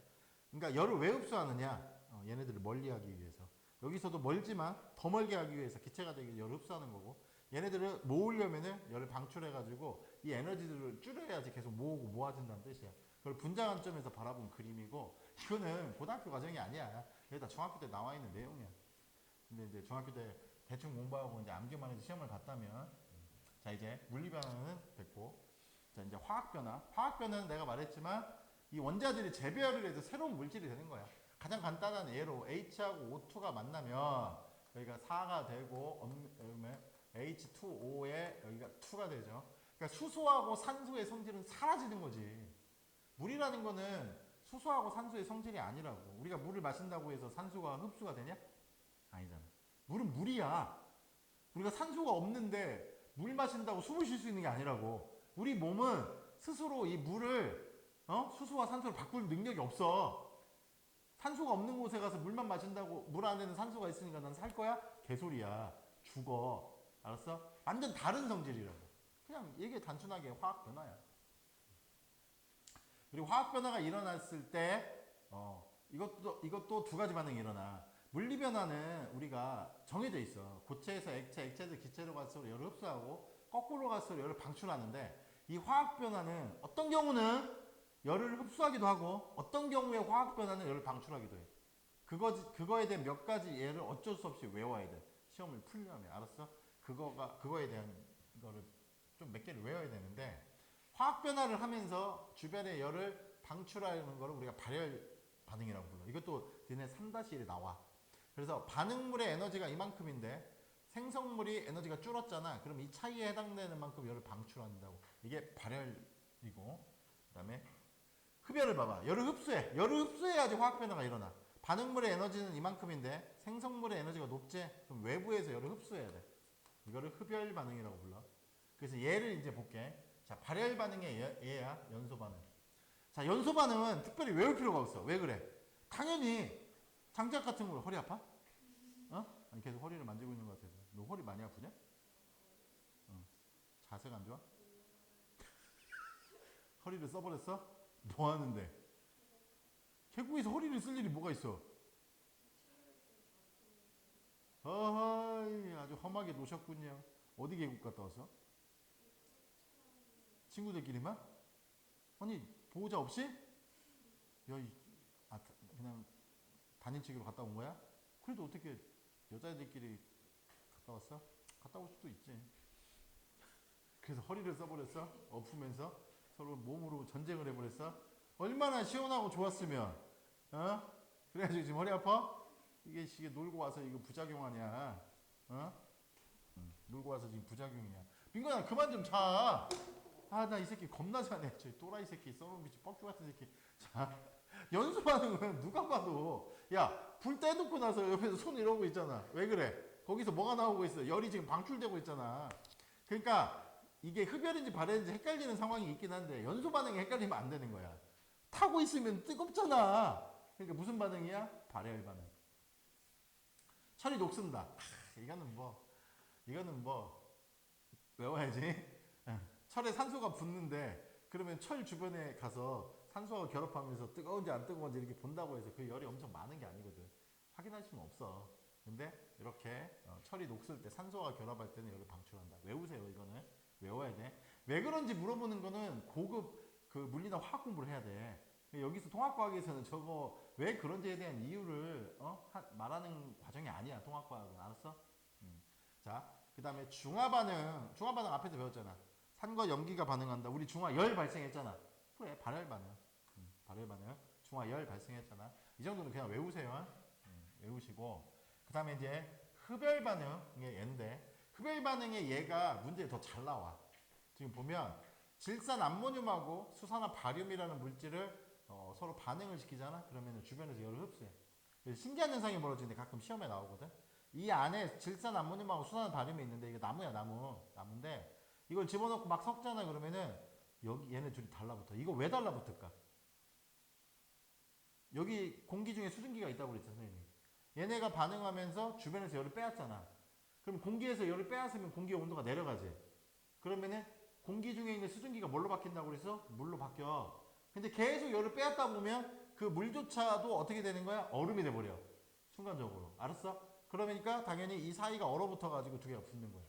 그러니까 열을 왜 흡수하느냐? 얘네들을 멀리 하기 위해서. 여기서도 멀지만 더 멀게 하기 위해서 기체가 되기 열을 흡수하는 거고, 얘네들을 모으려면은 열을 방출해가지고 이 에너지들을 줄여야지 계속 모으고 모아진다는 뜻이야. 그걸 분자 관점에서 바라본 그림이고, 이거는 고등학교 과정이 아니야. 여기 다 중학교 때 나와 있는 내용이야. 근데 이제 중학교 때 대충 공부하고 이제 암기만 해서 시험을 봤다면, 자 이제 물리 변화는 됐고, 자 이제 화학 변화. 화학 변화는 내가 말했지만 이 원자들이 재배열을 해서 새로운 물질이 되는 거야. 가장 간단한 예로 H하고 O2가 만나면 여기가 4가 되고 H2O에 여기가 2가 되죠. 그러니까 수소하고 산소의 성질은 사라지는 거지. 물이라는 거는 수소하고 산소의 성질이 아니라고. 우리가 물을 마신다고 해서 산소가 흡수가 되냐? 아니잖아. 물은 물이야. 우리가 산소가 없는데 물 마신다고 숨을 쉴 수 있는 게 아니라고. 우리 몸은 스스로 이 물을 수소와 산소를 바꿀 능력이 없어. 산소가 없는 곳에 가서 물만 마신다고 물 안에는 산소가 있으니까 난 살 거야? 개소리야. 죽어. 알았어? 완전 다른 성질이라고. 그냥 이게 단순하게 화학 변화야. 그리고 화학 변화가 일어났을 때 이것도 2가지 반응이 일어나. 물리 변화는 우리가 정해져 있어. 고체에서 액체, 액체에서 기체로 갈수록 열을 흡수하고 거꾸로 갈수록 열을 방출하는데, 이 화학 변화는 어떤 경우는 열을 흡수하기도 하고 어떤 경우에 화학 변화는 열을 방출하기도 해. 그거에 대한 몇 가지 예를 어쩔 수 없이 외워야 돼. 시험을 풀려면. 알았어? 그거에 대한 거를 좀 몇 개를 외워야 되는데, 화학 변화를 하면서 주변의 열을 방출하는 거를 우리가 발열 반응이라고 불러. 이것도 니네 3-1에 나와. 그래서 반응물의 에너지가 이만큼인데 생성물이 에너지가 줄었잖아. 그럼 이 차이에 해당되는 만큼 열을 방출한다고. 이게 발열이고, 그 다음에 흡열을 봐봐. 열을 흡수해. 열을 흡수해야지 화학 변화가 일어나. 반응물의 에너지는 이만큼인데 생성물의 에너지가 높지? 그럼 외부에서 열을 흡수해야 돼. 이거를 흡열 반응이라고 불러. 그래서 얘를 이제 볼게. 자, 발열 반응의 얘야. 연소 반응. 자, 연소 반응은 특별히 외울 필요가 없어. 왜 그래? 당연히 장작 같은 걸로 허리 아파? 어? 아니 계속 허리를 만지고 있는 것 같아서. 너 허리 많이 아프냐? 자세가 안 좋아? 허리를 써버렸어? 뭐 하는데? 계곡에서 허리를 쓸 일이 뭐가 있어? 어허이 아주 험하게 노셨군요. 어디 계곡 갔다 왔어? 친구들끼리만? 아니 보호자 없이? 야, 그냥 단인치기로 갔다 온 거야? 그래도 어떻게 여자애들끼리 갔다 왔어? 갔다 올 수도 있지. 그래서 허리를 써버렸어? 엎으면서 서로 몸으로 전쟁을 해버렸어? 얼마나 시원하고 좋았으면, 어? 그래가지고 지금 허리 아파? 이게 놀고 와서 이거 부작용 아니야? 어? 놀고 와서 지금 부작용이야. 민건아 그만 좀 자. 아 나 이 새끼 겁나 자네. 저 또라이 새끼 써놓은 비치 뻑주 같은 새끼. 자 연습하는 거는 누가 봐도 야 불 떼놓고 나서 옆에서 손 이러고 있잖아. 왜 그래? 거기서 뭐가 나오고 있어? 열이 지금 방출되고 있잖아. 그러니까 이게 흡열인지 발열인지 헷갈리는 상황이 있긴 한데 연소 반응이 헷갈리면 안 되는 거야. 타고 있으면 뜨겁잖아. 그러니까 무슨 반응이야? 발열 반응. 철이 녹슨다. 이거는 뭐 외워야지. 철에 산소가 붙는데 그러면 철 주변에 가서 산소가 결합하면서 뜨거운지 안 뜨거운지 이렇게 본다고 해서 그 열이 엄청 많은 게 아니거든. 확인할 수는 없어. 근데 이렇게 철이 녹슬 때 산소가 결합할 때는 열을 방출한다. 외우세요. 이거는 외워야 돼. 왜 그런지 물어보는 거는 고급 그 물리나 화학 공부를 해야 돼. 여기서 통합과학에서는 저거 왜 그런지에 대한 이유를 말하는 과정이 아니야. 통합과학은 알았어? 자, 그 다음에 중화반응. 중화반응 앞에서 배웠잖아. 산과 염기가 반응한다. 우리 중화열 발생했잖아. 그래, 발열 반응. 발열 반응. 중화열 발생했잖아. 이 정도는 그냥 외우세요. 외우시고. 그 다음에 이제 흡열 반응의 얘인데, 흡열 반응의 얘가 문제에 더 잘 나와. 지금 보면 질산 암모늄하고 수산화 바륨이라는 물질을 서로 반응을 시키잖아. 그러면 주변에서 열을 흡수해. 그래서 신기한 현상이 벌어지는데 가끔 시험에 나오거든. 이 안에 질산 암모늄하고 수산화 바륨이 있는데 이게 나무야 나무인데 이걸 집어넣고 막 섞잖아. 그러면은 여기 얘네 둘이 달라붙어. 이거 왜 달라붙을까? 여기 공기 중에 수증기가 있다고 그랬죠 선생님이. 얘네가 반응하면서 주변에서 열을 빼앗잖아. 그럼 공기에서 열을 빼앗으면 공기의 온도가 내려가지. 그러면은 공기 중에 있는 수증기가 뭘로 바뀐다고 그래서 물로 바뀌어. 근데 계속 열을 빼앗다 보면 그 물조차도 어떻게 되는 거야? 얼음이 돼버려. 순간적으로. 알았어? 그러니까 당연히 이 사이가 얼어붙어 가지고 두 개가 붙는 거야.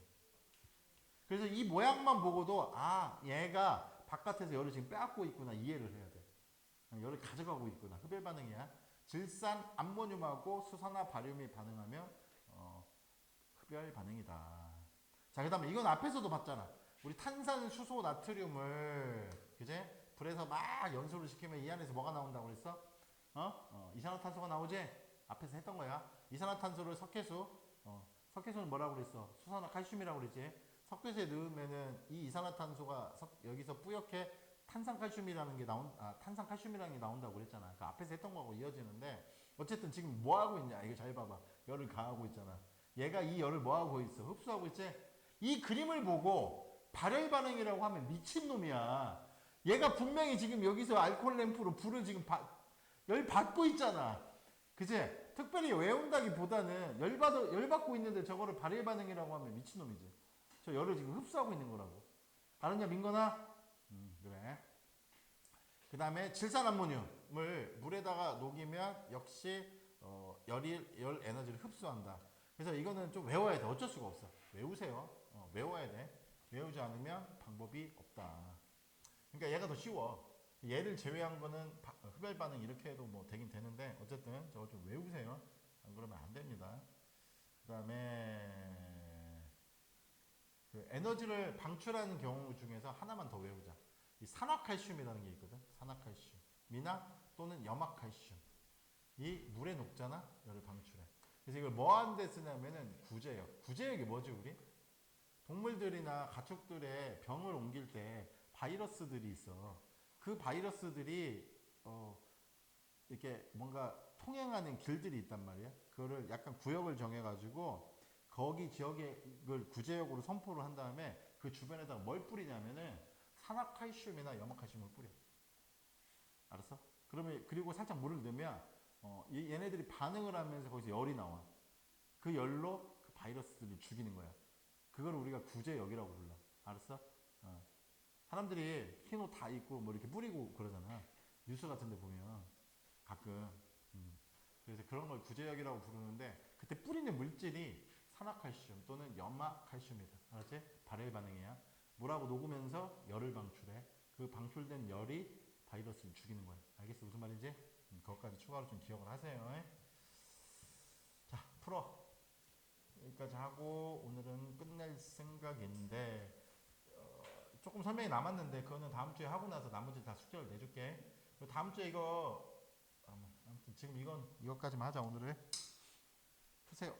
그래서 이 모양만 보고도 아 얘가 바깥에서 열을 지금 빼앗고 있구나 이해를 해야 돼. 열을 가져가고 있구나. 흡열 반응이야. 질산 암모늄하고 수산화 바륨이 반응하면 흡열 반응이다. 자, 그 다음에 이건 앞에서도 봤잖아. 우리 탄산 수소 나트륨을 그제 불에서 막 연소를 시키면 이 안에서 뭐가 나온다고 그랬어? 이산화탄소가 나오지? 앞에서 했던 거야. 이산화탄소를 석회수는 뭐라고 그랬어? 수산화 칼슘이라고 그랬지? 석회수에 넣으면은 이 이산화탄소가 여기서 뿌옇게 탄산칼슘이라는 게 탄산칼슘이라는 게 나온다고 그랬잖아. 그 앞에서 했던 거하고 이어지는데 어쨌든 지금 뭐 하고 있냐? 이거 잘 봐봐. 열을 가하고 있잖아. 얘가 이 열을 뭐 하고 있어? 흡수하고 있지? 이 그림을 보고 발열 반응이라고 하면 미친놈이야. 얘가 분명히 지금 여기서 알코올 램프로 불을 지금 열 받고 있잖아. 그제? 특별히 외운다기보다는 열 받고 있는데 저거를 발열 반응이라고 하면 미친놈이지. 저 열을 지금 흡수하고 있는 거라고. 알았냐 민건아? 그래. 그 다음에 질산암모늄을 물에다가 녹이면 역시 열 에너지를 흡수한다. 그래서 이거는 좀 외워야 돼. 어쩔 수가 없어. 외우세요. 외워야 돼. 외우지 않으면 방법이 없다. 그러니까 얘가 더 쉬워. 얘를 제외한 거는 흡열 반응 이렇게 해도 뭐 되긴 되는데 어쨌든 저거 좀 외우세요. 안 그러면 안 됩니다. 그 다음에 그 에너지를 방출하는 경우 중에서 하나만 더 외우자. 이 산화칼슘이라는 게 있거든. 산화칼슘이나 또는 염화칼슘. 이 물에 녹잖아. 열을 방출해. 그래서 이걸 뭐 하는 데 쓰냐면은 구제역. 구제역이 뭐지 우리? 동물들이나 가축들의 병을 옮길 때 바이러스들이 있어. 그 바이러스들이 이렇게 뭔가 통행하는 길들이 있단 말이야. 그거를 약간 구역을 정해가지고 거기 지역에 그걸 구제역으로 선포를 한 다음에 그 주변에다가 뭘 뿌리냐면은 산화칼슘이나 염화칼슘을 뿌려. 알았어? 그러면 그리고 살짝 물을 넣으면 얘네들이 반응을 하면서 거기서 열이 나와. 그 열로 그 바이러스들을 죽이는 거야. 그걸 우리가 구제역이라고 불러. 알았어? 어. 사람들이 흰 옷 다 입고 뭐 이렇게 뿌리고 그러잖아. 뉴스 같은 데 보면 가끔. 그래서 그런 걸 구제역이라고 부르는데 그때 뿌리는 물질이 산화칼슘 또는 염화칼슘이다. 알았지? 발열 반응이야. 물하고 녹으면서 열을 방출해. 그 방출된 열이 바이러스를 죽이는 거야. 알겠어? 무슨 말인지? 그것까지 추가로 좀 기억을 하세요. 자, 풀어. 여기까지 하고 오늘은 끝낼 생각인데 조금 설명이 남았는데 그거는 다음 주에 하고 나서 나머지 다 숙제를 내줄게. 그리고 다음 주에 이거 아무튼 지금 이것까지만 하자. 오늘을 푸세요.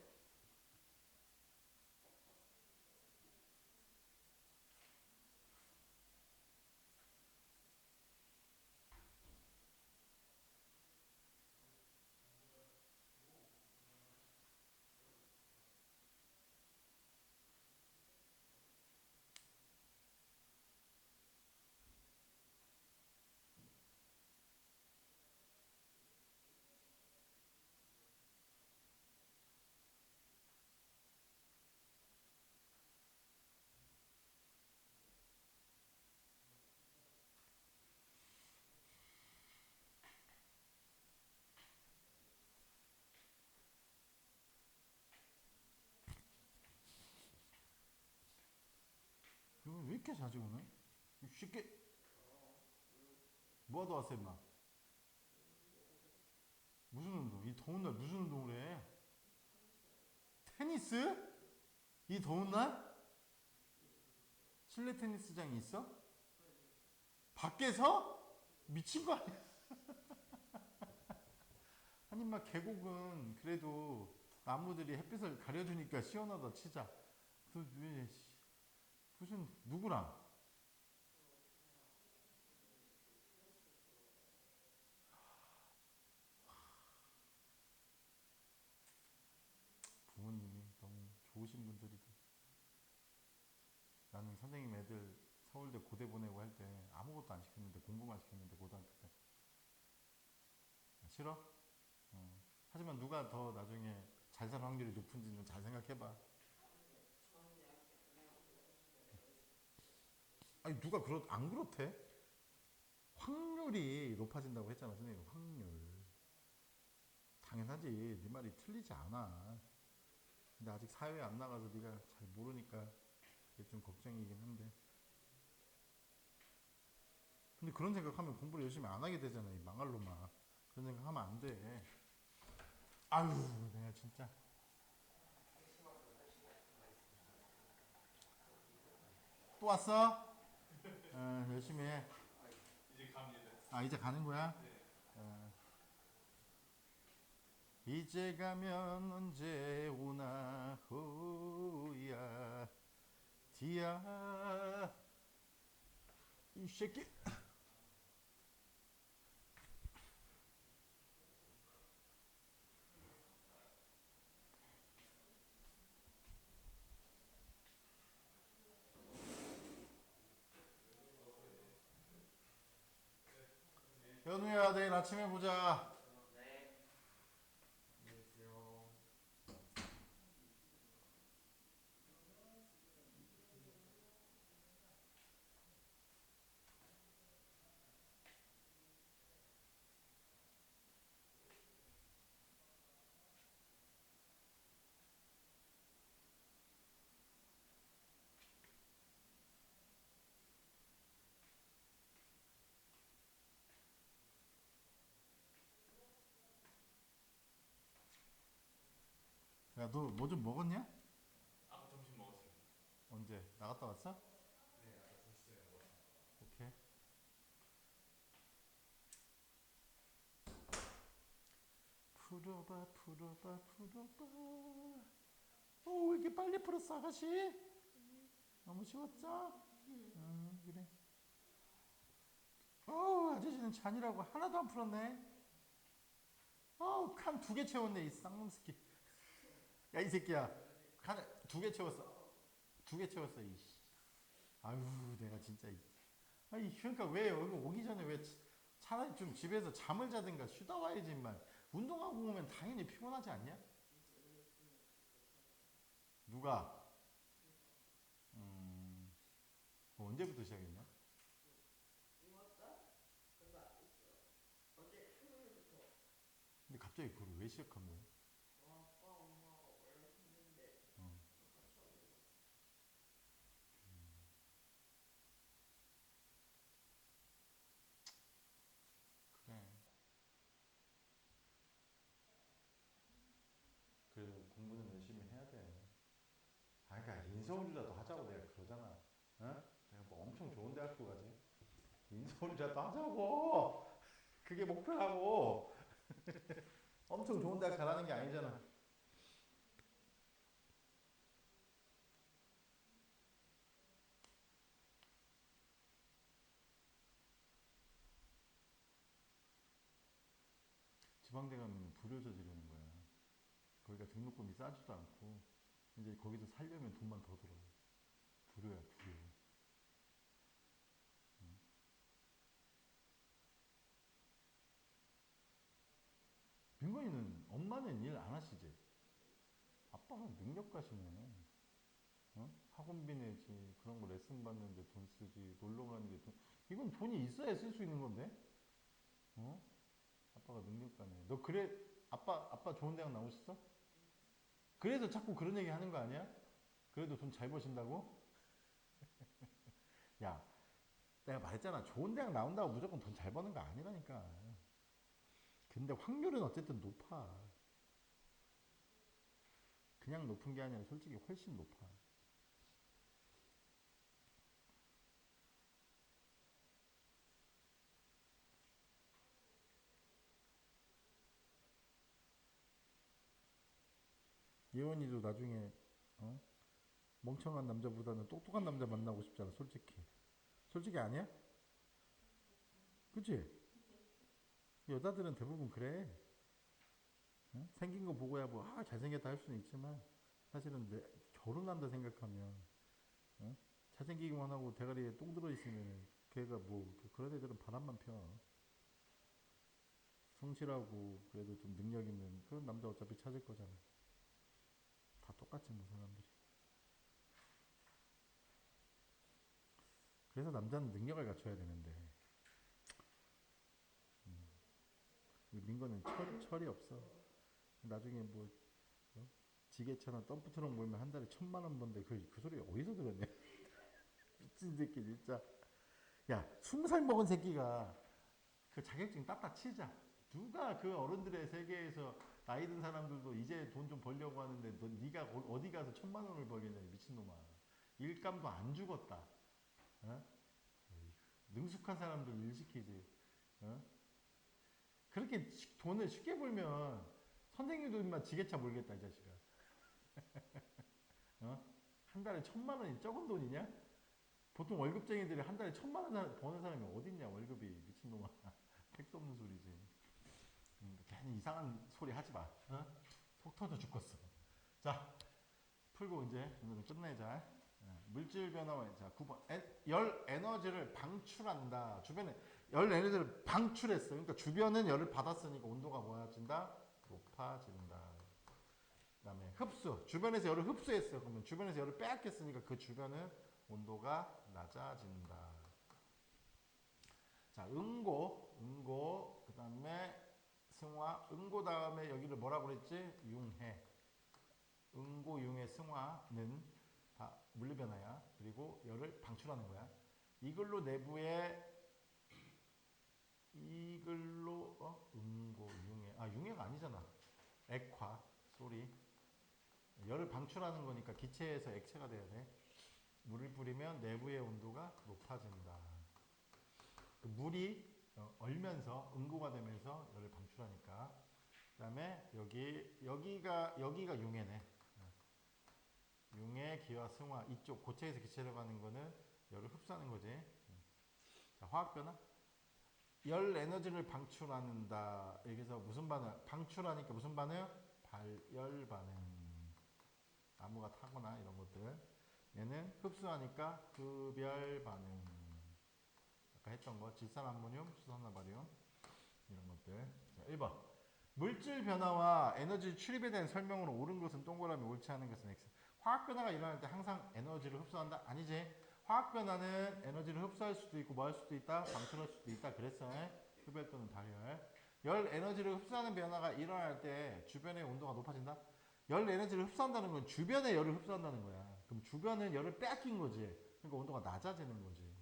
이거 왜 이렇게 자주 오네? 쉽게 뭐하러 왔어 임마? 무슨 운동? 이 더운 날 무슨 운동을 해? 테니스? 이 더운 날? 실내 테니스장이 있어? 밖에서? 미친 거 아니야? 아니 막 계곡은 그래도 나무들이 햇빛을 가려주니까 시원하다 치자. 왜 무슨 누구랑? 부모님이 너무 좋으신 분들이다. 나는 선생님 애들 서울대 고대 보내고 할 때 아무것도 안 시켰는데 공부만 시켰는데 고등학교 때. 싫어? 하지만 누가 더 나중에 잘 살 확률이 높은지는 잘 생각해봐. 아니 누가 안 그렇대? 확률이 높아진다고 했잖아 선생님. 확률. 당연하지. 네 말이 틀리지 않아. 근데 아직 사회에 안 나가서 네가 잘 모르니까 그게 좀 걱정이긴 한데. 근데 그런 생각하면 공부를 열심히 안 하게 되잖아. 이 망할 놈아. 그런 생각하면 안 돼. 아유 내가 진짜. 또 왔어? 열심히 해. 이제 갑니다. 아 이제 가는 거야? 네. 이제 가면 언제 오나 호야 디야 이 새끼. 연우야 내일 아침에 보자. 네. 안녕히 계세요. 야 너 뭐 좀 먹었냐? 아까 점심 먹었습니다. 언제 나갔다 왔어? 네, 아까 2시에 먹었습니다. 오케이. 풀어봐 풀어봐 풀어봐. 왜 이렇게 빨리 풀었어 아가씨? 너무 쉬웠죠? 그래. 아저씨는 잔이라고 하나도 안 풀었네. 칸 2개 채웠네 이 쌍놈 새끼. 야 이 새끼야 칸 2개 채웠어. 2개 채웠어 이씨. 아유 내가 진짜 아니 그러니까 왜 여기 오기 전에 왜 차라리 좀 집에서 잠을 자든가 쉬다 와야지 임마. 운동하고 오면 당연히 피곤하지 않냐? 누가? 음, 그럼 언제부터 시작했냐? 이것도 그거 안 있어. 어제 수요일부터 근데 갑자기 그걸 왜 시작한 거야? 아빠 엄마가 원래 했는데 어, 같이 하고 그래. 그래도 공부는 열심히 해야 돼. 아, 그러니까 인서울이라도 하자고 내가 그러잖아. 어? 내가 뭐 엄청 좋은 대학교 가지. 인서울이라도 하자고. 그게 목표라고. 엄청 좋은 대학 가라는 게 아니잖아. 지방대 가면 불효 저지르는 거야. 거기가 등록금이 싸지도 않고 이제 거기서 살려면 돈만 더 들어. 불효야 불효. 민건이는 엄마는 일 안 하시지? 아빠는 능력가시네. 어? 학원비 내지 그런 거 레슨 받는데 돈 쓰지 놀러 가는데 돈 이건 돈이 있어야 쓸 수 있는 건데 어? 아빠가 능력가네. 너 그래 아빠 좋은 대학 나오셨어? 그래서 자꾸 그런 얘기 하는 거 아니야? 그래도 돈 잘 버신다고? 야 내가 말했잖아 좋은 대학 나온다고 무조건 돈 잘 버는 거 아니라니까. 근데 확률은 어쨌든 높아. 그냥 높은 게 아니라 솔직히 훨씬 높아. 예원이도 나중에 어? 멍청한 남자보다는 똑똑한 남자 만나고 싶잖아 솔직히. 솔직히 아니야? 그치? 여자들은 대부분 그래. 응? 생긴 거 보고야 뭐 잘생겼다 할 수는 있지만 사실은 결혼한다 생각하면 응? 잘생기기만 하고 대가리에 똥 들어있으면 걔가 뭐 그런 애들은 바람만 펴. 성실하고 그래도 좀 능력 있는 그런 남자 어차피 찾을 거잖아. 다 똑같지 뭐 사람들이. 그래서 남자는 능력을 갖춰야 되는데 민거는 철이 없어. 나중에 뭐 어? 지게차나 덤프트럭 몰면 한 달에 1,000만 원 번데 그 소리 어디서 들었냐? 미친 새끼 진짜. 야 20살 먹은 새끼가 그 자격증 따따 치자. 누가 그 어른들의 세계에서 나이 든 사람들도 이제 돈 좀 벌려고 하는데 네가 어디 가서 1,000만 원을 벌겠냐 미친놈아. 일감도 안 죽었다. 어? 능숙한 사람들 일 시키지. 어? 그렇게 돈을 쉽게 벌면 선생님도 인마 지게차 몰겠다 이 자식아. 어? 한 달에 1,000만 원이 적은 돈이냐? 보통 월급쟁이들이 한 달에 1,000만 원 버는 사람이 어딨냐 월급이 미친놈아. 택도 없는 소리지. 괜히 이상한 소리 하지 마. 어? 속 터져 죽겠어. 자 풀고 이제 오늘은 끝내자. 물질 변화. 자 9번 열 에너지를 방출한다. 주변에 열 에너지를 방출했어. 그러니까 주변은 열을 받았으니까 온도가 뭐야진다? 높아진다. 그 다음에 흡수. 주변에서 열을 흡수했어. 그러면 주변에서 열을 빼앗겼으니까 그 주변은 온도가 낮아진다. 자, 응고, 그 다음에 승화, 응고 다음에 여기를 뭐라고 그랬지? 융해. 응고, 융해, 승화는 다 물리변화야. 그리고 열을 방출하는 거야. 이걸로 내부에 이걸로 응고, 융해. 융해가 아니잖아. 액화, 쏘리. 열을 방출하는 거니까 기체에서 액체가 돼야 돼. 물을 뿌리면 내부의 온도가 높아진다. 그 물이 얼면서 응고가 되면서 열을 방출하니까. 그다음에 여기가 융해네. 융해, 기화, 승화 이쪽 고체에서 기체로 가는 거는 열을 흡수하는 거지. 자, 화학 변화. 열 에너지를 방출한다. 여기서 무슨 반응? 방출하니까 무슨 반응? 발열 반응. 나무가 타거나 이런 것들. 얘는 흡수하니까 흡열 반응. 아까 했던 거 질산암모늄, 수산화바리움 이런 것들. 자, 1번 물질 변화와 에너지 출입에 대한 설명으로 옳은 것은 동그라미, 옳지 않은 것은 X. 화학 변화가 일어날 때 항상 에너지를 흡수한다? 아니지. 화학 변화는 에너지를 흡수할 수도 있고 뭐 할 수도 있다? 방출할 수도 있다. 그랬어. 흡열 또는 발열. 열 에너지를 흡수하는 변화가 일어날 때 주변의 온도가 높아진다? 열 에너지를 흡수한다는 건 주변의 열을 흡수한다는 거야. 그럼 주변은 열을 빼앗긴 거지. 그러니까 온도가 낮아지는 거지.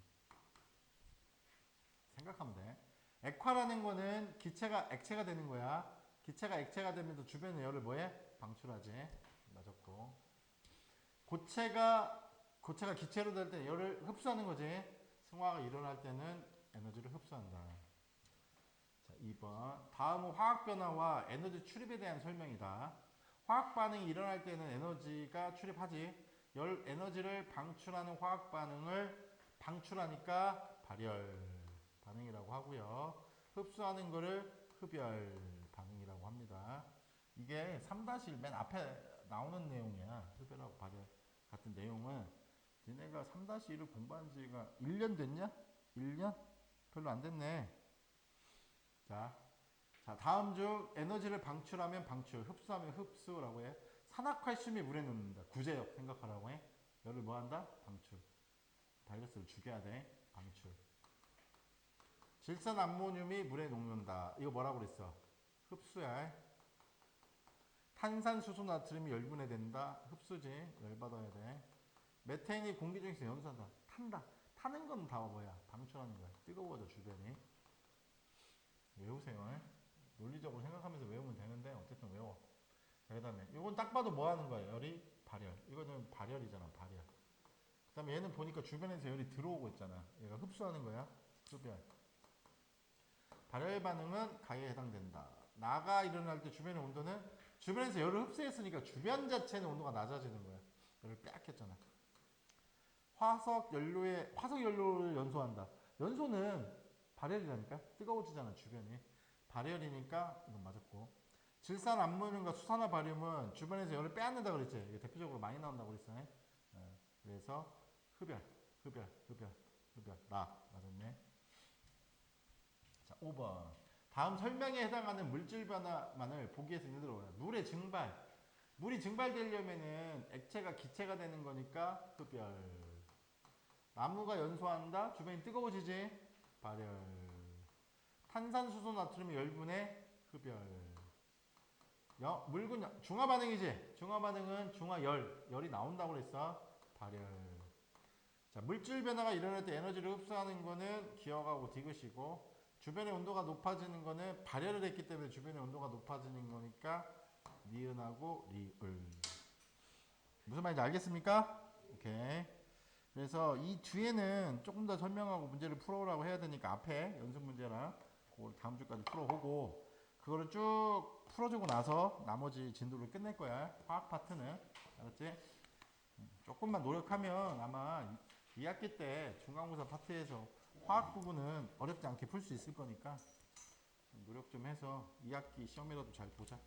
생각하면 돼. 액화라는 거는 기체가 액체가 되는 거야. 기체가 액체가 되면서 주변의 열을 뭐해? 방출하지. 맞았고. 고체가 기체로 될 때 열을 흡수하는 거지. 승화가 일어날 때는 에너지를 흡수한다. 자, 2번. 다음은 화학 변화와 에너지 출입에 대한 설명이다. 화학 반응이 일어날 때는 에너지가 출입하지. 열 에너지를 방출하는 화학 반응을 방출하니까 발열 반응이라고 하고요. 흡수하는 거를 흡열 반응이라고 합니다. 이게 3-1 맨 앞에 나오는 내용이야. 흡열하고 발열 같은 내용은 니네가 3-1을 공부한 지가 1년 됐냐? 1년? 별로 안 됐네. 자, 다음 중 에너지를 방출하면 방출, 흡수하면 흡수라고 해. 산화칼슘이 물에 녹는다. 구제역 생각하라고 해. 열을 뭐 한다? 방출. 바이러스를 죽여야 돼. 방출. 질산암모늄이 물에 녹는다. 이거 뭐라고 그랬어? 흡수야. 탄산수소 나트륨이 열분해 된다. 흡수지. 열받아야 돼. 메테인이 공기 중에서 연소한다. 탄다. 타는 건 다 뭐야? 방출하는 거야. 뜨거워져 주변이. 외우세요. 논리적으로 생각하면서 외우면 되는데 어쨌든 외워. 자, 그 다음에 이건 딱 봐도 뭐 하는 거야? 열이 발열. 이거는 발열이잖아. 발열. 그 다음에 얘는 보니까 주변에서 열이 들어오고 있잖아. 얘가 흡수하는 거야. 흡열. 발열 반응은 가해에 해당된다. 나가 일어날 때 주변의 온도는 주변에서 열을 흡수했으니까 주변 자체는 온도가 낮아지는 거야. 열을 빼앗겼잖아. 화석 연료를 연소한다. 연소는 발열이라니까. 뜨거워지잖아 주변이. 발열이니까 이건 맞았고. 질산 암모늄과 수산화 바륨은 주변에서 열을 빼앗는다 그랬지. 이게 대표적으로 많이 나온다고 그랬어. 그래서 흡열. 나 맞았네. 자, 5번. 다음 설명에 해당하는 물질 변화만을 보기에서 예를 들어 물의 증발. 물이 증발되려면은 액체가 기체가 되는 거니까 흡열. 나무가 연소한다. 주변이 뜨거워지지. 발열. 탄산수소 나트륨이 열분해. 흡열. 묽은 중화 반응이지. 중화 반응은 열이 나온다고 그랬어. 발열. 자, 물질 변화가 일어날 때 에너지를 흡수하는 거는 기억하고 디귿이고 주변의 온도가 높아지는 거는 발열을 했기 때문에 주변의 온도가 높아지는 거니까 니은하고 리을. 무슨 말인지 알겠습니까? 오케이. 그래서 이 뒤에는 조금 더 설명하고 문제를 풀어오라고 해야 되니까 앞에 연습 문제랑 그걸 다음 주까지 풀어보고 그거를 쭉 풀어주고 나서 나머지 진도를 끝낼 거야. 화학 파트는. 알았지? 조금만 노력하면 아마 2학기 때 중간고사 파트에서 화학 부분은 어렵지 않게 풀 수 있을 거니까 노력 좀 해서 2학기 시험이라도 잘 보자.